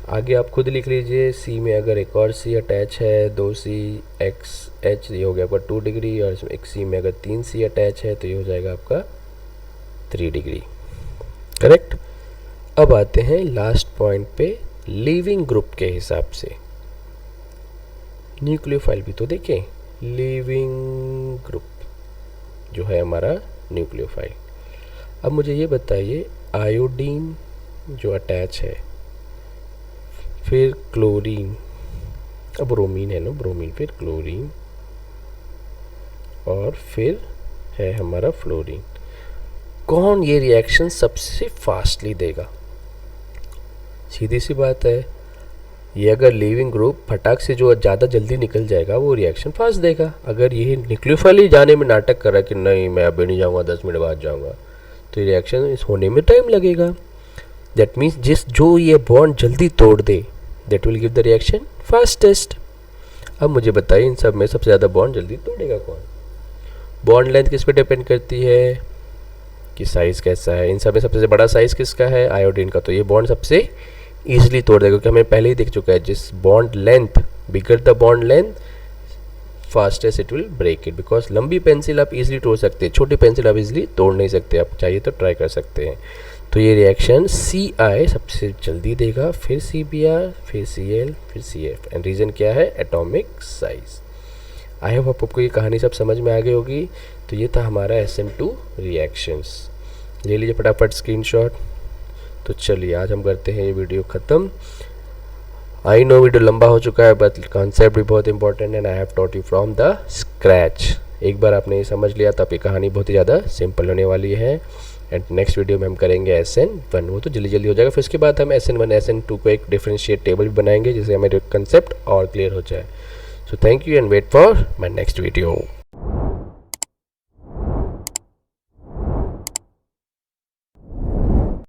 आगे आप खुद लिख लीजिए, C में अगर एक और C अटैच है, 2CXH, ये हो गया आपका 2 डिग्री, और इसमें एक C में अगर 3 C अटैच है तो ये हो जाएगा आपका 3 डिग्री। करेक्ट। अब आते हैं लास्ट पॉइंट पे, लीविंग ग्रुप के हिसाब से। न्यूक्लियोफाइल भी तो देखें, लीविंग ग्रुप जो है हमारा न्यूक्लियोफाइल। अब मुझे ये बताइए, आयोडीन जो अटैच है, फिर क्लोरीन, अब ब्रोमीन है ना, ब्रोमीन, फिर क्लोरीन, और फिर है हमारा फ्लोरीन। कौन ये रिएक्शन सबसे फास्टली देगा? सीधी सी बात है, ये अगर लीविंग ग्रुप फटाक से जो ज़्यादा जल्दी निकल जाएगा वो रिएक्शन फास्ट देगा। अगर ये न्यूक्लियोफाइल ही जाने में नाटक कर रहा है कि नहीं मैं अभी नहीं जाऊँगा, 10 मिनट बाद जाऊँगा, तो ये रिएक्शन इस होने में टाइम लगेगा। दैट मीन्स जो ये बॉन्ड जल्दी तोड़ दे, that will give the reaction fastest. अब मुझे बताइए, इन सब में सबसे ज़्यादा बॉन्ड जल्दी तोड़ेगा कौन? बॉन्ड लेंथ किस पे डिपेंड करती है कि साइज़ कैसा है। इन सब में सबसे बड़ा साइज़ किसका है? आयोडीन का। तो ये बॉन्ड सबसे ईजिली तोड़ देगा, क्योंकि हमें पहले ही दिख चुका है, जिस bond length, bigger the bond length fastest it will break it. Because लंबी पेंसिल आप इजीली तोड़ सकते हैं, छोटी पेंसिल आप इजीली तोड़ नहीं सकते, आप चाहिए तो ट्राई कर सकते हैं। तो ये रिएक्शन CI सबसे जल्दी देगा, फिर CBr, फिर Cl, फिर CF। एंड रीज़न क्या है? Atomic size. आई होप आपको ये कहानी सब समझ में आ गई होगी। तो ये था हमारा SN2 रिएक्शंस। ले लीजिए फटाफट स्क्रीनशॉट। तो चलिए आज हम करते हैं ये वीडियो ख़त्म। आई नो वीडियो लंबा हो चुका है, बट कॉन्सेप्ट भी बहुत important and I have taught you from the scratch. एक बार आपने ये समझ लिया तो आपकी कहानी बहुत ही ज़्यादा सिंपल होने वाली है। एंड नेक्स्ट वीडियो में हम करेंगे SN1, वो तो जल्दी जल्दी हो जाएगा। फिर उसके बाद हम SN1 SN2 को एक डिफरेंशिएट टेबल भी बनाएंगे, जिससे हमें कंसेप्ट और क्लियर हो जाए। So thank you and wait for my next video.